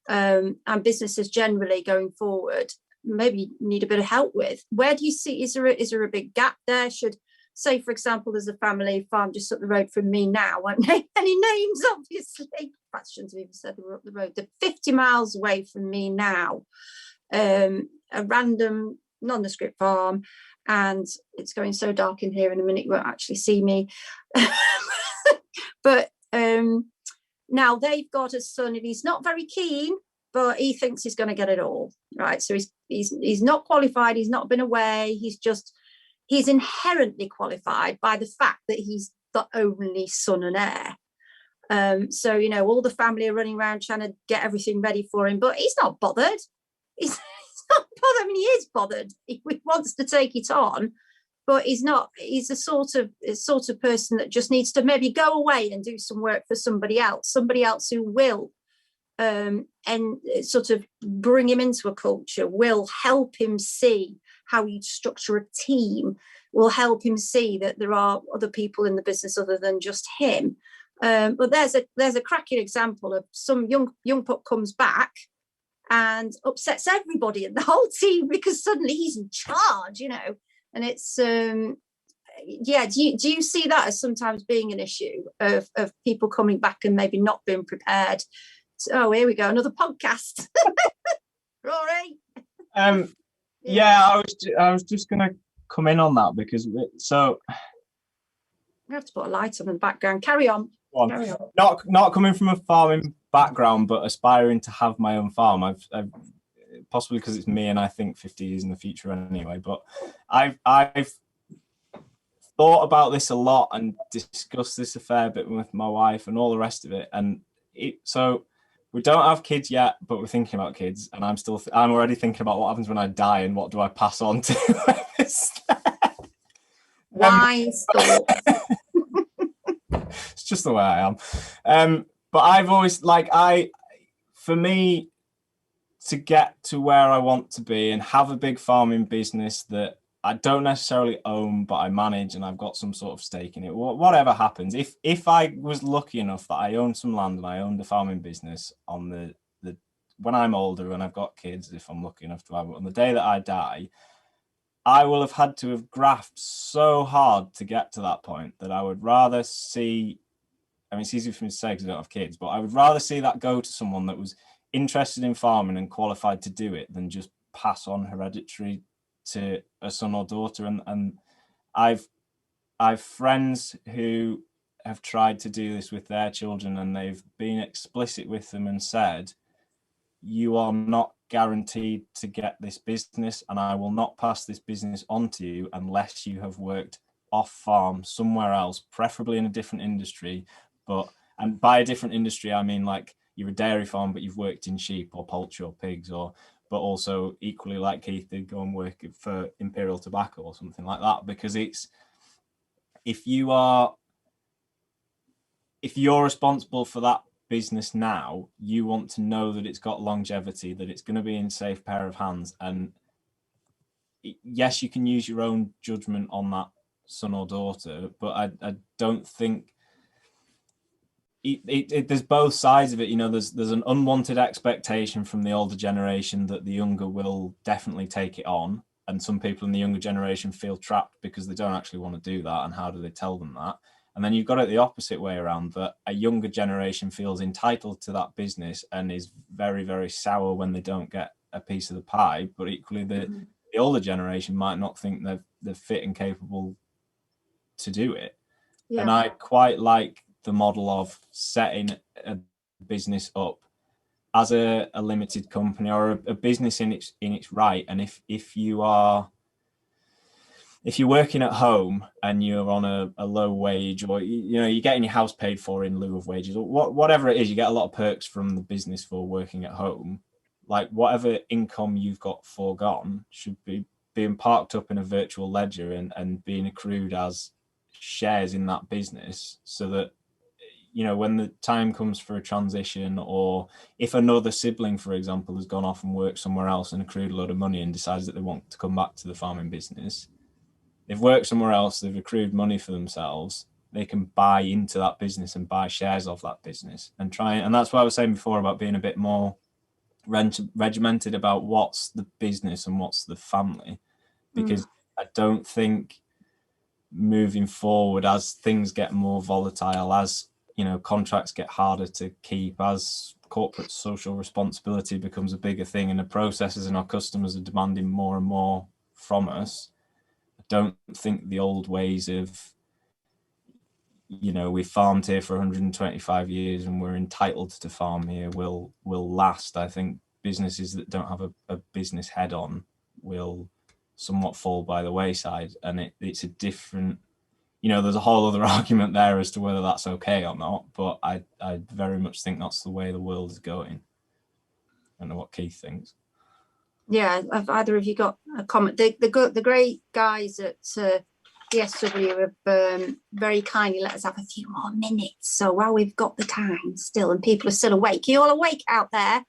and businesses generally going forward, maybe need a bit of help with. Where do you see, is there a big gap there? Should, say, for example, there's a family farm just up the road from me now, won't name any names, obviously. Perhaps shouldn't have even said they were up the road. They're 50 miles away from me now. A random nondescript farm, and it's going so dark in here in a minute you won't actually see me. But now they've got a son, and he's not very keen, but he thinks he's going to get it all right. So he's not qualified, he's not been away, he's inherently qualified by the fact that he's the only son and heir. So all the family are running around trying to get everything ready for him, but he's not bothered. He's not bothered. I mean, he is bothered. He wants to take it on, but he's not. He's a sort of person that just needs to maybe go away and do some work for somebody else who will, and sort of bring him into a culture, will help him see how you structure a team, will help him see that there are other people in the business other than just him. But there's a cracking example of some young pup comes back and upsets everybody in the whole team because suddenly he's in charge, and it's do you see that as sometimes being an issue of people coming back and maybe not being prepared? Oh, here we go, another podcast. Rory. Yeah, I was just gonna come in on that because we have to put a light on in the background. Carry on. Carry on. Not coming from a farming background, but aspiring to have my own farm. I've possibly because it's me and I think 50 years in the future anyway, but I've thought about this a lot and discussed this a fair bit with my wife and all the rest of it. And so we don't have kids yet, but we're thinking about kids, and I'm already thinking about what happens when I die and what do I pass on to. Wise thoughts. It's just the way I am. But I've always for me to get to where I want to be and have a big farming business that I don't necessarily own, but I manage, and I've got some sort of stake in it. Whatever happens, if I was lucky enough that I owned some land and I owned a farming business on the when I'm older and I've got kids, if I'm lucky enough to have it, on the day that I die, I will have had to have grafted so hard to get to that point that I would rather see. I mean, it's easy for me to say because I don't have kids, but I would rather see that go to someone that was interested in farming and qualified to do it than just pass on hereditary to a son or daughter. And I've friends who have tried to do this with their children, and they've been explicit with them and said, you are not guaranteed to get this business, and I will not pass this business on to you unless you have worked off farm somewhere else, preferably in a different industry. And by a different industry, I mean like you're a dairy farm, but you've worked in sheep or poultry or pigs, but also equally like Keith did, go and work for Imperial Tobacco or something like that. Because if you're responsible for that business now, you want to know that it's got longevity, that it's going to be in safe pair of hands. And yes, you can use your own judgment on that son or daughter, but I don't think there's both sides of it. You know, there's an unwanted expectation from the older generation that the younger will definitely take it on, and some people in the younger generation feel trapped because they don't actually want to do that, and how do they tell them that? And then you've got it the opposite way around, that a younger generation feels entitled to that business and is very, very sour when they don't get a piece of the pie, but equally the older generation might not think they're fit and capable to do it. Yeah. And I quite like the model of setting a business up as a limited company or a business in its right. And if you're working at home and you're on a low wage, or you're getting your house paid for in lieu of wages, or whatever it is, you get a lot of perks from the business for working at home. Like whatever income you've got foregone should be being parked up in a virtual ledger and being accrued as shares in that business, so that when the time comes for a transition, or if another sibling, for example, has gone off and worked somewhere else and accrued a load of money and decides that they want to come back to the farming business, they've worked somewhere else, they've accrued money for themselves, they can buy into that business and buy shares of that business and try. And that's what I was saying before about being a bit more regimented about what's the business and what's the family, because I don't think moving forward, as things get more volatile, as contracts get harder to keep, as corporate social responsibility becomes a bigger thing and the processes and our customers are demanding more and more from us, I don't think the old ways of we farmed here for 125 years and we're entitled to farm here will last. I think businesses that don't have a business head on will somewhat fall by the wayside, and it's a different, there's a whole other argument there as to whether that's okay or not, but I very much think that's the way the world is going. I don't know what Keith thinks. Yeah, have either of you got a comment? The great guys at DSW have very kindly let us have a few more minutes. So while we've got the time still and people are still awake, you all awake out there?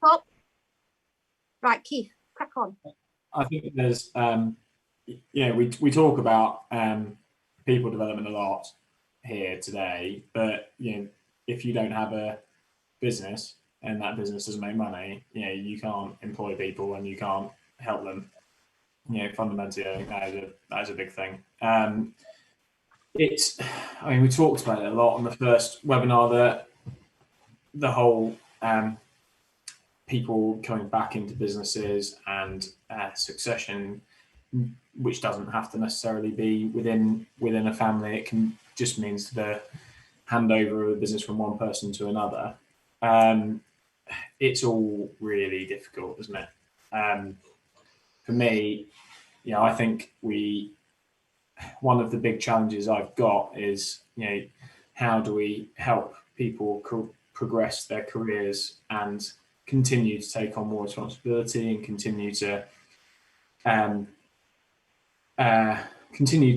Stop. Right, Keith, crack on. I think there's, we talk about people development a lot here today, but if you don't have a business and that business doesn't make money, you can't employ people and you can't help them. Fundamentally, I think that is a big thing. We talked about it a lot on the first webinar, that the whole people coming back into businesses and succession, which doesn't have to necessarily be within a family. It can just means the handover of a business from one person to another. It's all really difficult, isn't it? For me, I think one of the big challenges I've got is, how do we help people progress their careers and continue to take on more responsibility and continue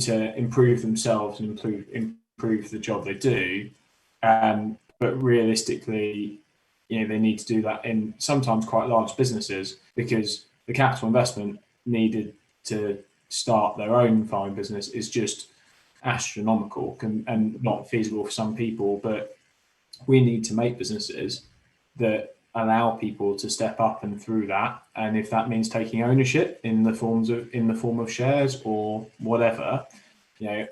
to improve themselves and improve the job they do, but realistically, they need to do that in sometimes quite large businesses, because the capital investment needed to start their own farming business is just astronomical and not feasible for some people. But we need to make businesses that allow people to step up and through that. And if that means taking ownership in the form of shares or whatever,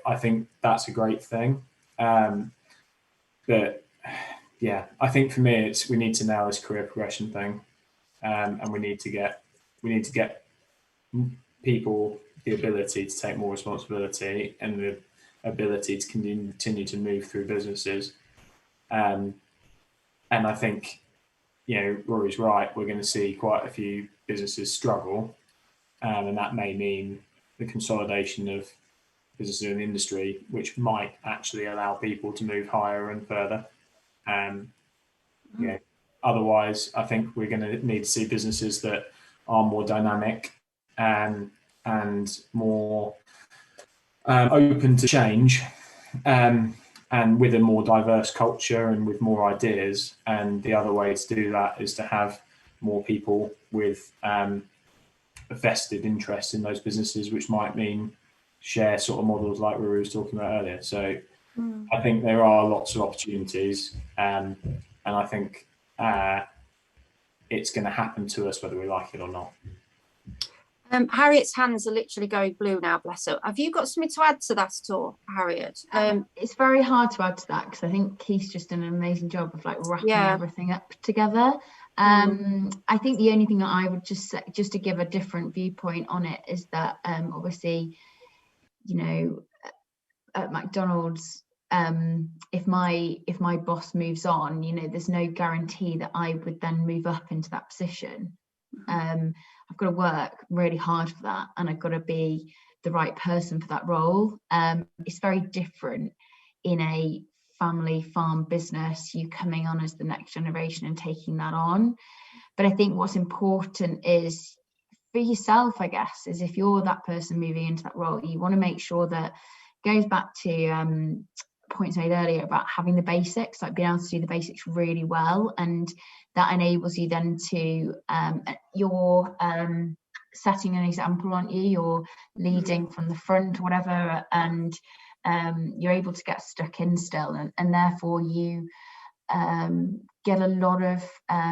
I think that's a great thing. But yeah, I think for me, we need to nail this career progression thing, and we need to get people the ability to take more responsibility and the ability to continue to move through businesses. And I think, Rory's right. We're going to see quite a few businesses struggle, and that may mean the consolidation of businesses in the industry, which might actually allow people to move higher and further. Otherwise, I think we're going to need to see businesses that are more dynamic and more open to change, and with a more diverse culture and with more ideas. And the other way to do that is to have more people with a vested interest in those businesses, which might mean share sort of models like Ruru was talking about earlier. So I think there are lots of opportunities, and I think it's going to happen to us whether we like it or not. Harriet's hands are literally going blue now, bless her. Have you got something to add to that at all, Harriet? It's very hard to add to that because I think Keith's just done an amazing job of like wrapping everything up together. I think the only thing that I would just say, just to give a different viewpoint on it, is that obviously, at McDonald's, if my boss moves on, there's no guarantee that I would then move up into that position. I've got to work really hard for that, and I've got to be the right person for that role. It's very different in a family farm business, you coming on as the next generation and taking that on. But I think what's important is for yourself, I guess, is if you're that person moving into that role, you want to make sure that goes back to points made earlier about having the basics, like being able to do the basics really well, and that enables you then to you're setting an example, aren't you? You're leading from the front or whatever, and you're able to get stuck in still, and therefore you get a lot of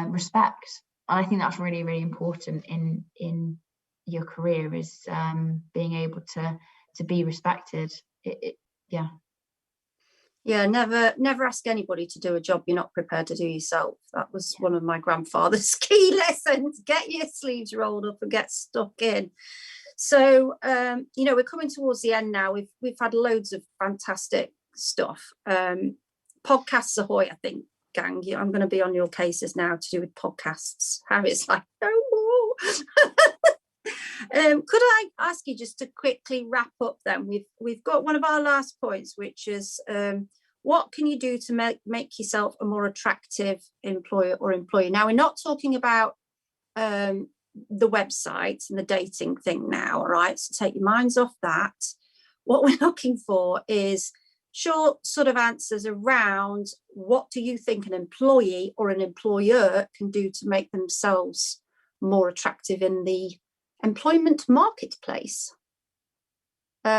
respect. And I think that's really, really important in your career, is being able to be respected. Yeah, never ask anybody to do a job you're not prepared to do yourself. That was one of my grandfather's key lessons. Get your sleeves rolled up and get stuck in. So we're coming towards the end now. We've had loads of fantastic stuff. Podcasts ahoy, I think, gang. I'm going to be on your cases now to do with podcasts. Harriet's like, no more. Could I ask you just to quickly wrap up then? We've got one of our last points, which is what can you do to make yourself a more attractive employer or employee? Now, we're not talking about the website and the dating thing now, all right? So take your minds off that. What we're looking for is short sort of answers around what do you think an employee or an employer can do to make themselves more attractive in the employment marketplace.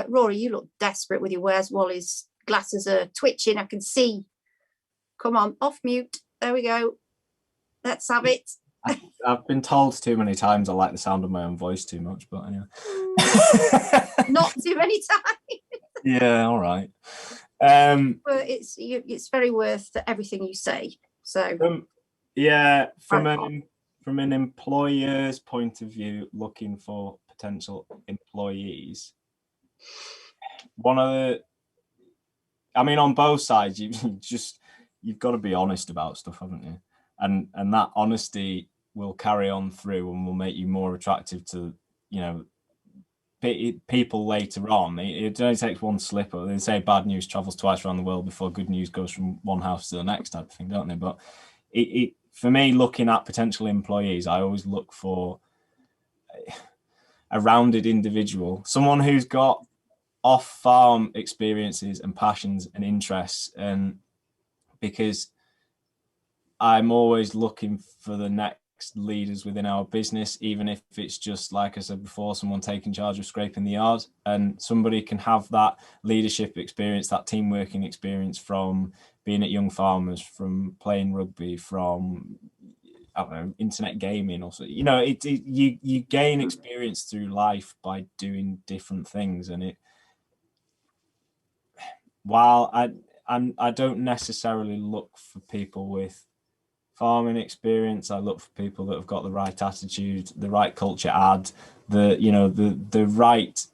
Rory, you look desperate with your Where's Wally's glasses are twitching. I can see. Come on, off mute. There we go. Let's have it. I've been told too many times I like the sound of my own voice too much, but anyway. Not too many times. Yeah, all right. But it's very worth everything you say. So from an employer's point of view, looking for potential employees, on both sides, you've got to be honest about stuff, haven't you? And that honesty will carry on through and will make you more attractive to, people later on. It only takes one slip up. They say bad news travels twice around the world before good news goes from one house to the next type of thing, don't they? But for me, looking at potential employees, I always look for a rounded individual, someone who's got off-farm experiences and passions and interests, and because I'm always looking for the next next leaders within our business, even if it's just, like I said before, someone taking charge of scraping the yard, and somebody can have that leadership experience, that team working experience from being at Young Farmers, from playing rugby, from, I don't know, internet gaming, or so. You know, you gain experience through life by doing different things. And while I don't necessarily look for people with farming experience, I look for people that have got the right attitude, the right culture add, the right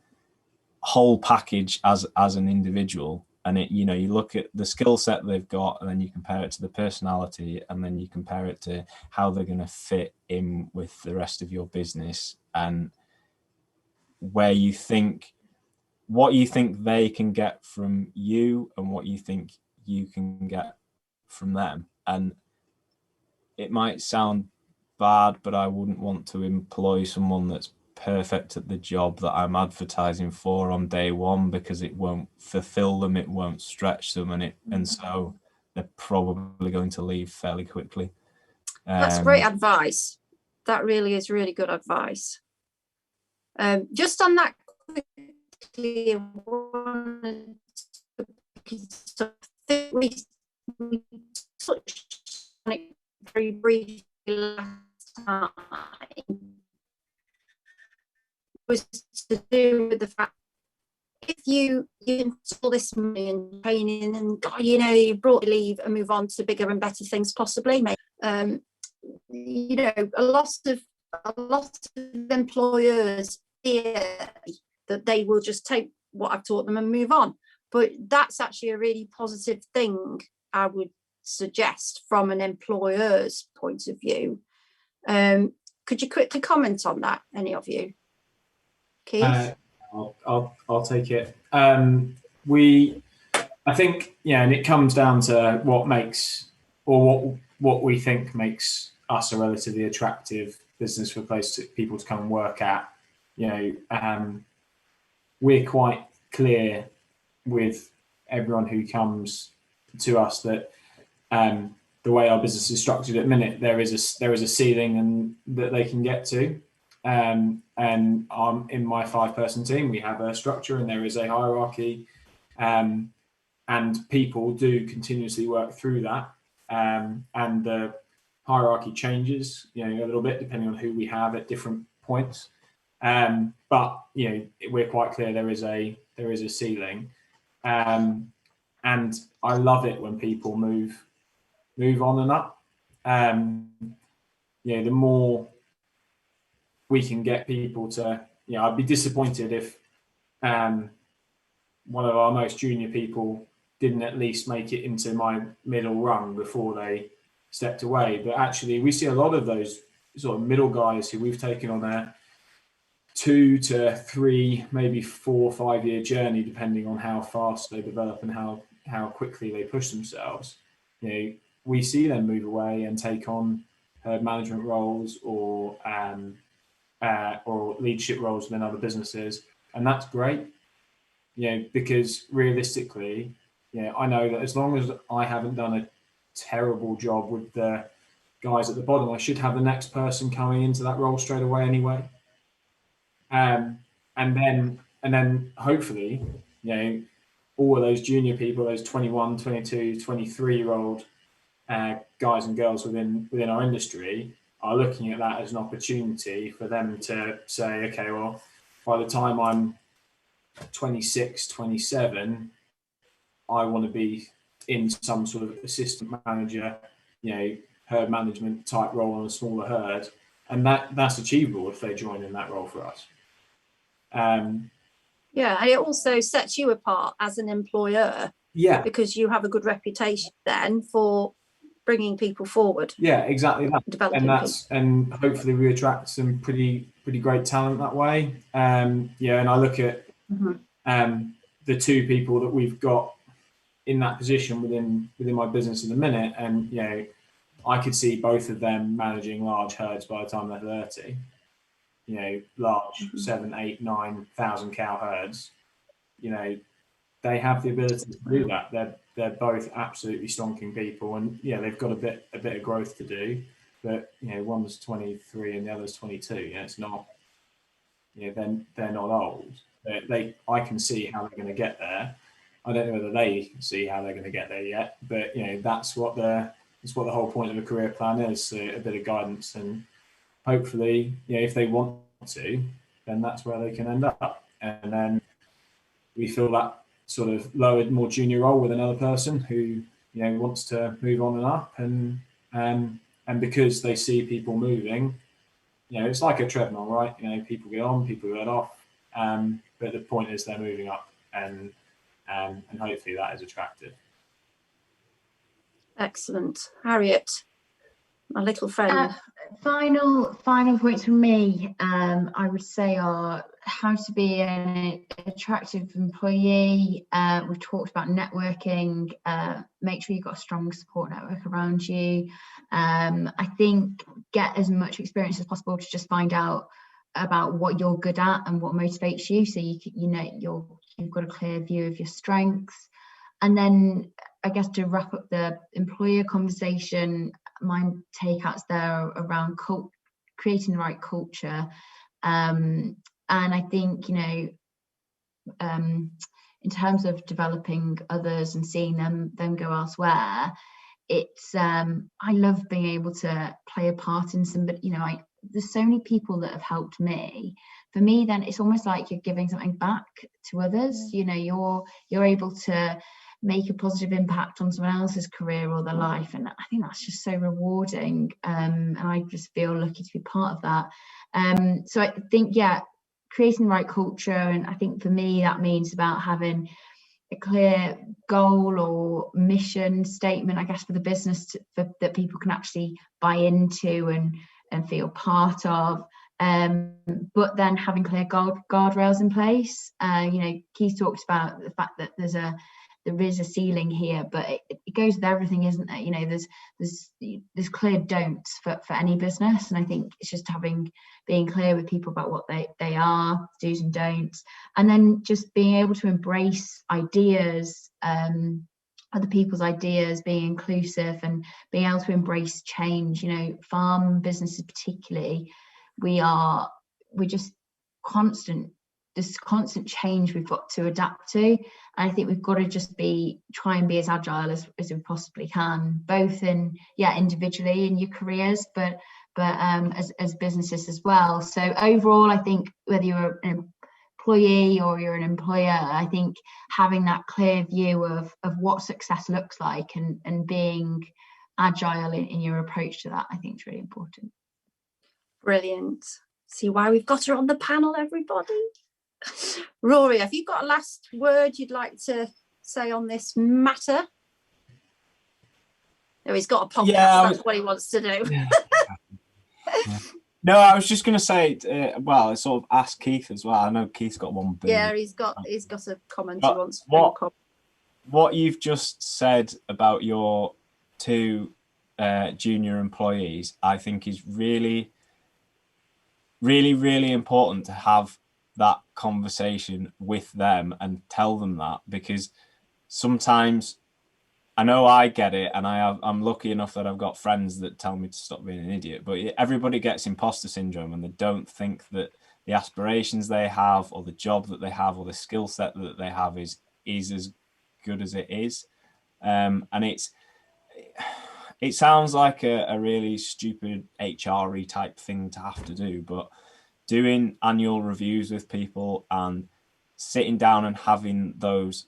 whole package as an individual. And you look at the skill set they've got, and then you compare it to the personality, and then you compare it to how they're going to fit in with the rest of your business, and what you think they can get from you, and what you think you can get from them. And it might sound bad, but I wouldn't want to employ someone that's perfect at the job that I'm advertising for on day one, because it won't fulfill them, it won't stretch them, and so they're probably going to leave fairly quickly. That's great advice. That really is really good advice. Just on that quickly, we touched on it very briefly last time, was to do with the fact, if you invest all this money and training, and you brought to leave and move on to bigger and better things, possibly, a lot of employers fear that they will just take what I've taught them and move on. But that's actually a really positive thing, I would suggest, from an employer's point of view. Could you quickly comment on that, any of you? Keith? I'll take it. I think, and it comes down to what makes, or what we think makes us a relatively attractive business for people to come and work at. We're quite clear with everyone who comes to us that the way our business is structured at the minute, there is a ceiling and that they can get to. And in my 5-person team, we have a structure and there is a hierarchy, and people do continuously work through that. And the hierarchy changes, a little bit depending on who we have at different points. But we're quite clear there is a ceiling, and I love it when people move on and up. The more we can get people to, I'd be disappointed if one of our most junior people didn't at least make it into my middle rung before they stepped away. But actually, we see a lot of those sort of middle guys who we've taken on a 2 to 3, maybe 4 or 5 year journey, depending on how fast they develop and how quickly they push themselves. We see them move away and take on herd management roles or leadership roles within other businesses, and that's great. Because realistically, I know that as long as I haven't done a terrible job with the guys at the bottom, I should have the next person coming into that role straight away anyway. And then hopefully, all of those junior people, those 21, 22, 23-year-old guys and girls within our industry are looking at that as an opportunity for them to say, okay, well, by the time I'm 26, 27, I want to be in some sort of assistant manager, herd management type role on a smaller herd. And that's achievable if they join in that role for us. And it also sets you apart as an employer. Yeah. Because you have a good reputation then for bringing people forward. Yeah, exactly that. And hopefully we attract some pretty great talent that way. And I look at the 2 people that we've got in that position within my business in a minute, and I could see both of them managing large herds by the time they're 30. Large 7, 8, 9,000 cow herds. They have the ability to do that. They're both absolutely stonking people, and they've got a bit of growth to do. but one's 23 and the other's 22. It's not, then they're not old. I can see how they're going to get there. I don't know whether they see how they're going to get there yet, but that's what the whole point of a career plan is, so a bit of guidance, and hopefully, if they want to, then that's where they can end up. And then we fill that sort of lower, more junior role with another person who wants to move on and up, and because they see people moving, it's like a treadmill, right? People get on, people get off, but the point is they're moving up, and hopefully that is attractive. Excellent. Harriet, my little friend. Final points from me, I would say, are how to be an attractive employee. We've talked about networking. Make sure you've got a strong support network around you. I think get as much experience as possible to just find out about what you're good at and what motivates you, so you've got a clear view of your strengths. And then I guess to wrap up the employer conversation, my takeouts there around creating the right culture, and I think in terms of developing others and seeing them go elsewhere, it's I love being able to play a part in somebody. There's so many people that have helped me. For me, then it's almost like you're giving something back to others. You're able to make a positive impact on someone else's career or their life, and I think that's just so rewarding, and I just feel lucky to be part of that. So I think creating the right culture, and I think for me that means about having a clear goal or mission statement, I guess, for the business that people can actually buy into and feel part of, but then having clear guardrails in place. Keith talked about the fact that there is a ceiling here, but it goes with everything, isn't there? There's clear don'ts for any business, and I think it's just being clear with people about what they are, do's and don'ts, and then just being able to embrace ideas, other people's ideas, being inclusive and being able to embrace change. Farm businesses particularly, we're just this constant change we've got to adapt to. And I think we've got to just try and be as agile as we possibly can, both in individually in your careers, but as businesses as well. So overall, I think whether you're an employee or you're an employer, I think having that clear view of what success looks like and being agile in your approach to that, I think is really important. Brilliant. See why we've got her on the panel, everybody. Rory, have you got a last word you'd like to say on this matter? No, he's got a podcast. That's what he wants to do. Yeah. No, I was just going to say, I sort of asked Keith as well. I know Keith's got one big. Yeah, he's got a comment he wants to what you've just said about your two junior employees, I think is really, really, really important to have that conversation with them and tell them that, because sometimes I know I get it, and I'm lucky enough that I've got friends that tell me to stop being an idiot, but everybody gets imposter syndrome and they don't think that the aspirations they have or the job that they have or the skill set that they have is as good as it is. And it sounds like a really stupid HR-y type thing to have to do, but doing annual reviews with people and sitting down and having those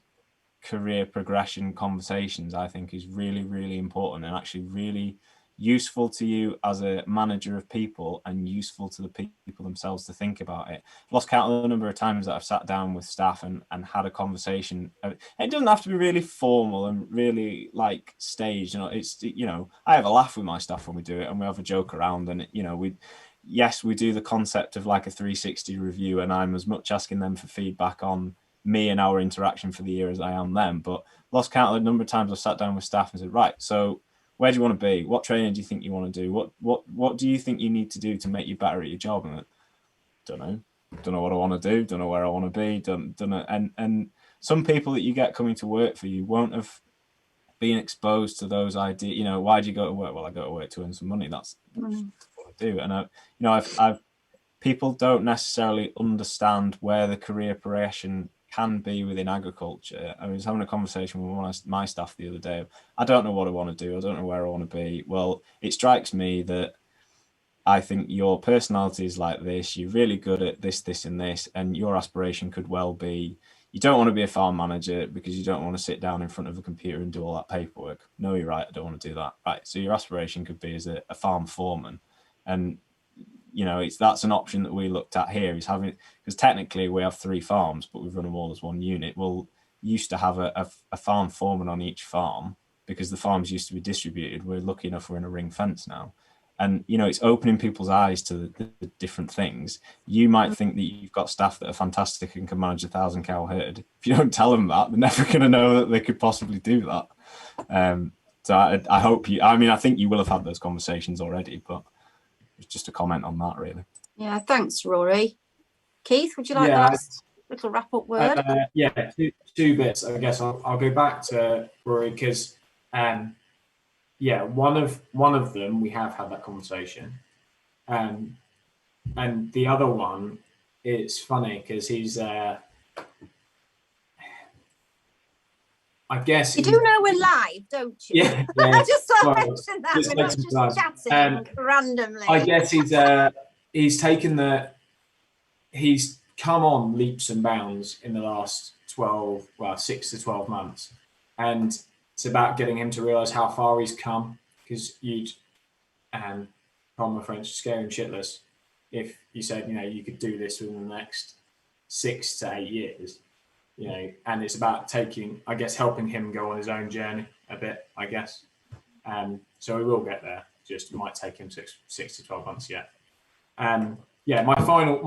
career progression conversations, I think is really, really important and actually really useful to you as a manager of people and useful to the people themselves to think about it. I've lost count of the number of times that I've sat down with staff and had a conversation. It doesn't have to be really formal and really like staged. It's, I have a laugh with my staff when we do it and we have a joke around, and, we do the concept of like a 360 review, and I'm as much asking them for feedback on me and our interaction for the year as I am them. But lost count of the number of times I've sat down with staff and said, right, so where do you want to be? What training do you think you want to do? What do you think you need to do to make you better at your job? And don't know what I want to do, don't know where I want to be, don't know. And some people that you get coming to work for you won't have being exposed to those ideas. You know, why do you go to work? Well, I go to work to earn some money. That's what I do. And I've people don't necessarily understand where the career progression can be within agriculture. I was having a conversation with one of my staff the other day. I don't know what I want to do. I don't know where I want to be. Well, it strikes me that I think your personality is like this. You're really good at this, this, and this, and your aspiration could well be, you don't want to be a farm manager because you don't want to sit down in front of a computer and do all that paperwork. No, you're right. I don't want to do that. Right. So your aspiration could be as a farm foreman. And, you know, that's an option that we looked at here, is having, because technically we have 3 farms, but we've run them all as one unit. Well, used to have a farm foreman on each farm because the farms used to be distributed. We're lucky enough we're in a ring fence now. And, you know, it's opening people's eyes to the different things. You might think that you've got staff that are fantastic and can manage 1,000 cow herd. If you don't tell them that, they're never going to know that they could possibly do that. So I hope I think you will have had those conversations already, but it's just a comment on that, really. Yeah, thanks, Rory. Keith, would you like the last little wrap-up word? Two bits. I guess I'll go back to Rory because... one of them we have had that conversation, and the other one, it's funny because he's I guess you do know we're live, don't you? Yeah. I just thought I mentioned that we're not just chatting randomly. I guess he's come on leaps and bounds in the last 6 to 12 months, and it's about getting him to realise how far he's come, because you'd, pardon my French, scare him shitless if you said, you know, you could do this within the next 6 to 8 years, you know, and it's about helping him go on his own journey a bit, I guess. So we will get there, just might take him 6 to 12 months yet. My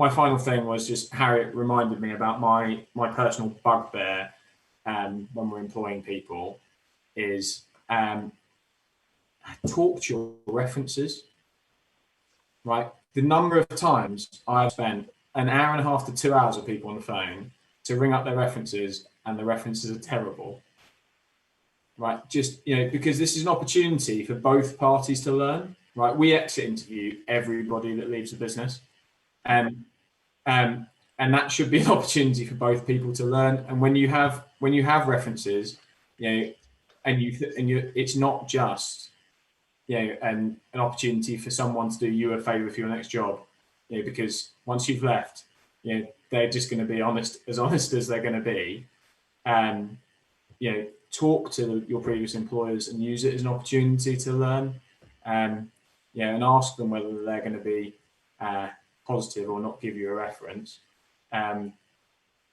final thing was just how it reminded me about my personal bugbear when we're employing people is talk to your references, right? The number of times I've spent an hour and a half to 2 hours with people on the phone to ring up their references, and the references are terrible, right? Just, you know, because this is an opportunity for both parties to learn, right? We exit interview everybody that leaves the business, and that should be an opportunity for both people to learn. And when you have references, you know, and it's not just, you know, an opportunity for someone to do you a favor for your next job, you know, because once you've left, you know, they're just going to be honest as they're going to be. You know, talk to your previous employers and use it as an opportunity to learn, and ask them whether they're going to be positive or not give you a reference,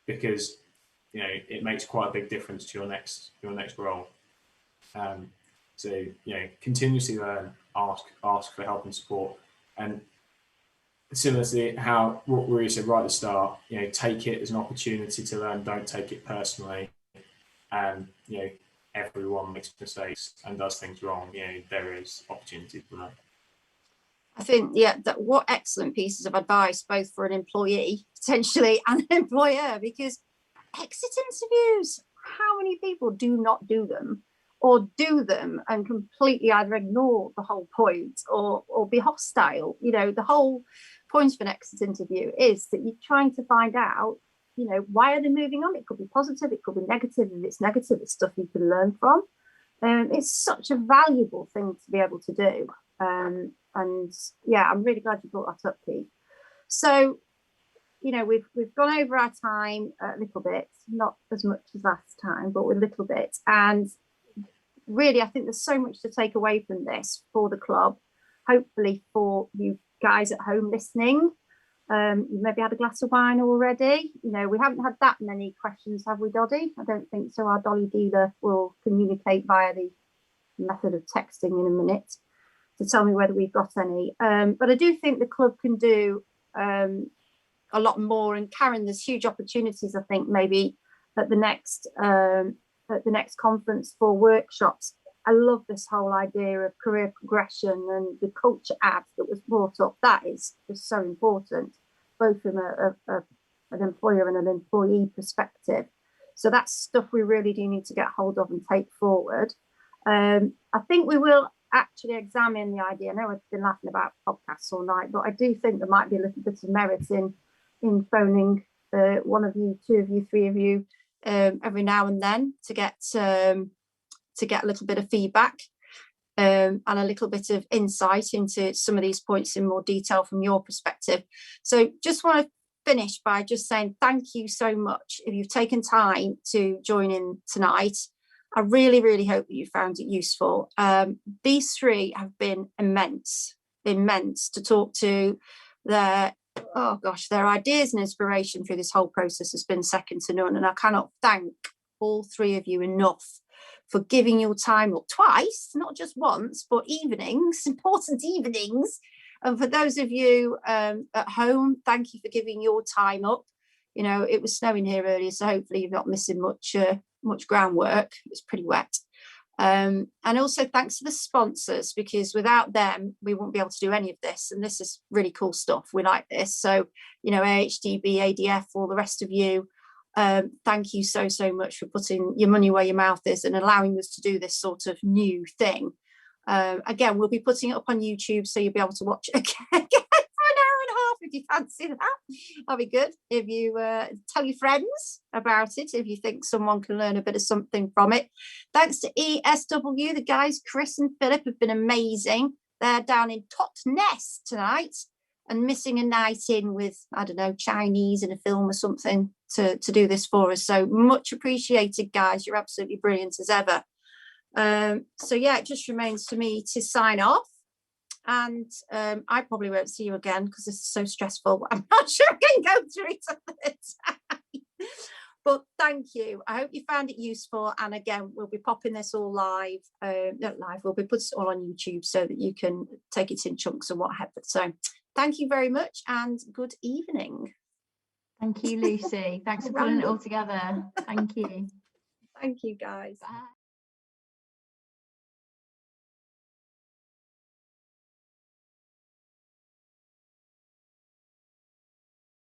because, you know, it makes quite a big difference to your next role. So, you know, continuously learn, ask for help and support, and similar to what Rory said right at the start, you know, take it as an opportunity to learn. Don't take it personally. You know, everyone makes mistakes and does things wrong. You know, there is opportunity to learn. I think, what excellent pieces of advice, both for an employee potentially and an employer, because exit interviews, how many people do not do them, or do them and completely either ignore the whole point or be hostile? You know, the whole point of an exit interview is that you're trying to find out, you know, why are they moving on? It could be positive, it could be negative. If it's negative, it's stuff you can learn from. It's such a valuable thing to be able to do. And yeah, I'm really glad you brought that up, Pete. So, you know, we've gone over our time a little bit, not as much as last time, but with a little bit. And really, I think there's so much to take away from this for the club. Hopefully for you guys at home listening, you maybe had a glass of wine already. You know, we haven't had that many questions, have we, Doddy? I don't think so. Our Dolly dealer will communicate via the method of texting in a minute to tell me whether we've got any. But I do think the club can do a lot more. And Karen, there's huge opportunities, I think, maybe at the next conference for workshops. I love this whole idea of career progression and the culture ad that was brought up. That is just so important, both from an employer and an employee perspective. So that's stuff we really do need to get hold of and take forward. I think we will actually examine the idea. I know I've been laughing about podcasts all night, but I do think there might be a little bit of merit in phoning one of you, two of you, three of you every now and then to get a little bit of feedback and a little bit of insight into some of these points in more detail from your perspective. So just want to finish by just saying thank you so much if you've taken time to join in tonight. I really, really hope that you found it useful. These three have been immense to talk to. Their ideas and inspiration through this whole process has been second to none. And I cannot thank all three of you enough for giving your time up twice, not just once, but evenings, important evenings. And for those of you at home, thank you for giving your time up. You know, it was snowing here earlier, so hopefully you're not missing much groundwork. It's pretty wet. And also thanks to the sponsors, because without them, we won't be able to do any of this. And this is really cool stuff. We like this. So, you know, AHDB, ADF, all the rest of you, thank you so much for putting your money where your mouth is and allowing us to do this sort of new thing. Again, we'll be putting it up on YouTube, so you'll be able to watch it again for an hour and a half if you fancy that. That'll be good. If you tell your friends about it, if you think someone can learn a bit of something from it. Thanks to ESW, the guys, Chris and Philip, have been amazing. They're down in Totnes tonight and missing a night in with, I don't know, Chinese and a film or something to do this for us. So much appreciated, guys. You're absolutely brilliant as ever. So yeah, it just remains for me to sign off, and I probably won't see you again because this is so stressful. I'm not sure I can go through it at the time. But thank you. I hope you found it useful, and again, we'll be popping this all live. Not live, we'll be putting it all on YouTube so that you can take it in chunks and what have you. So thank you very much and good evening. Thank you, Lucy. Thanks for pulling it all together. Thank you. Thank you, guys. Bye.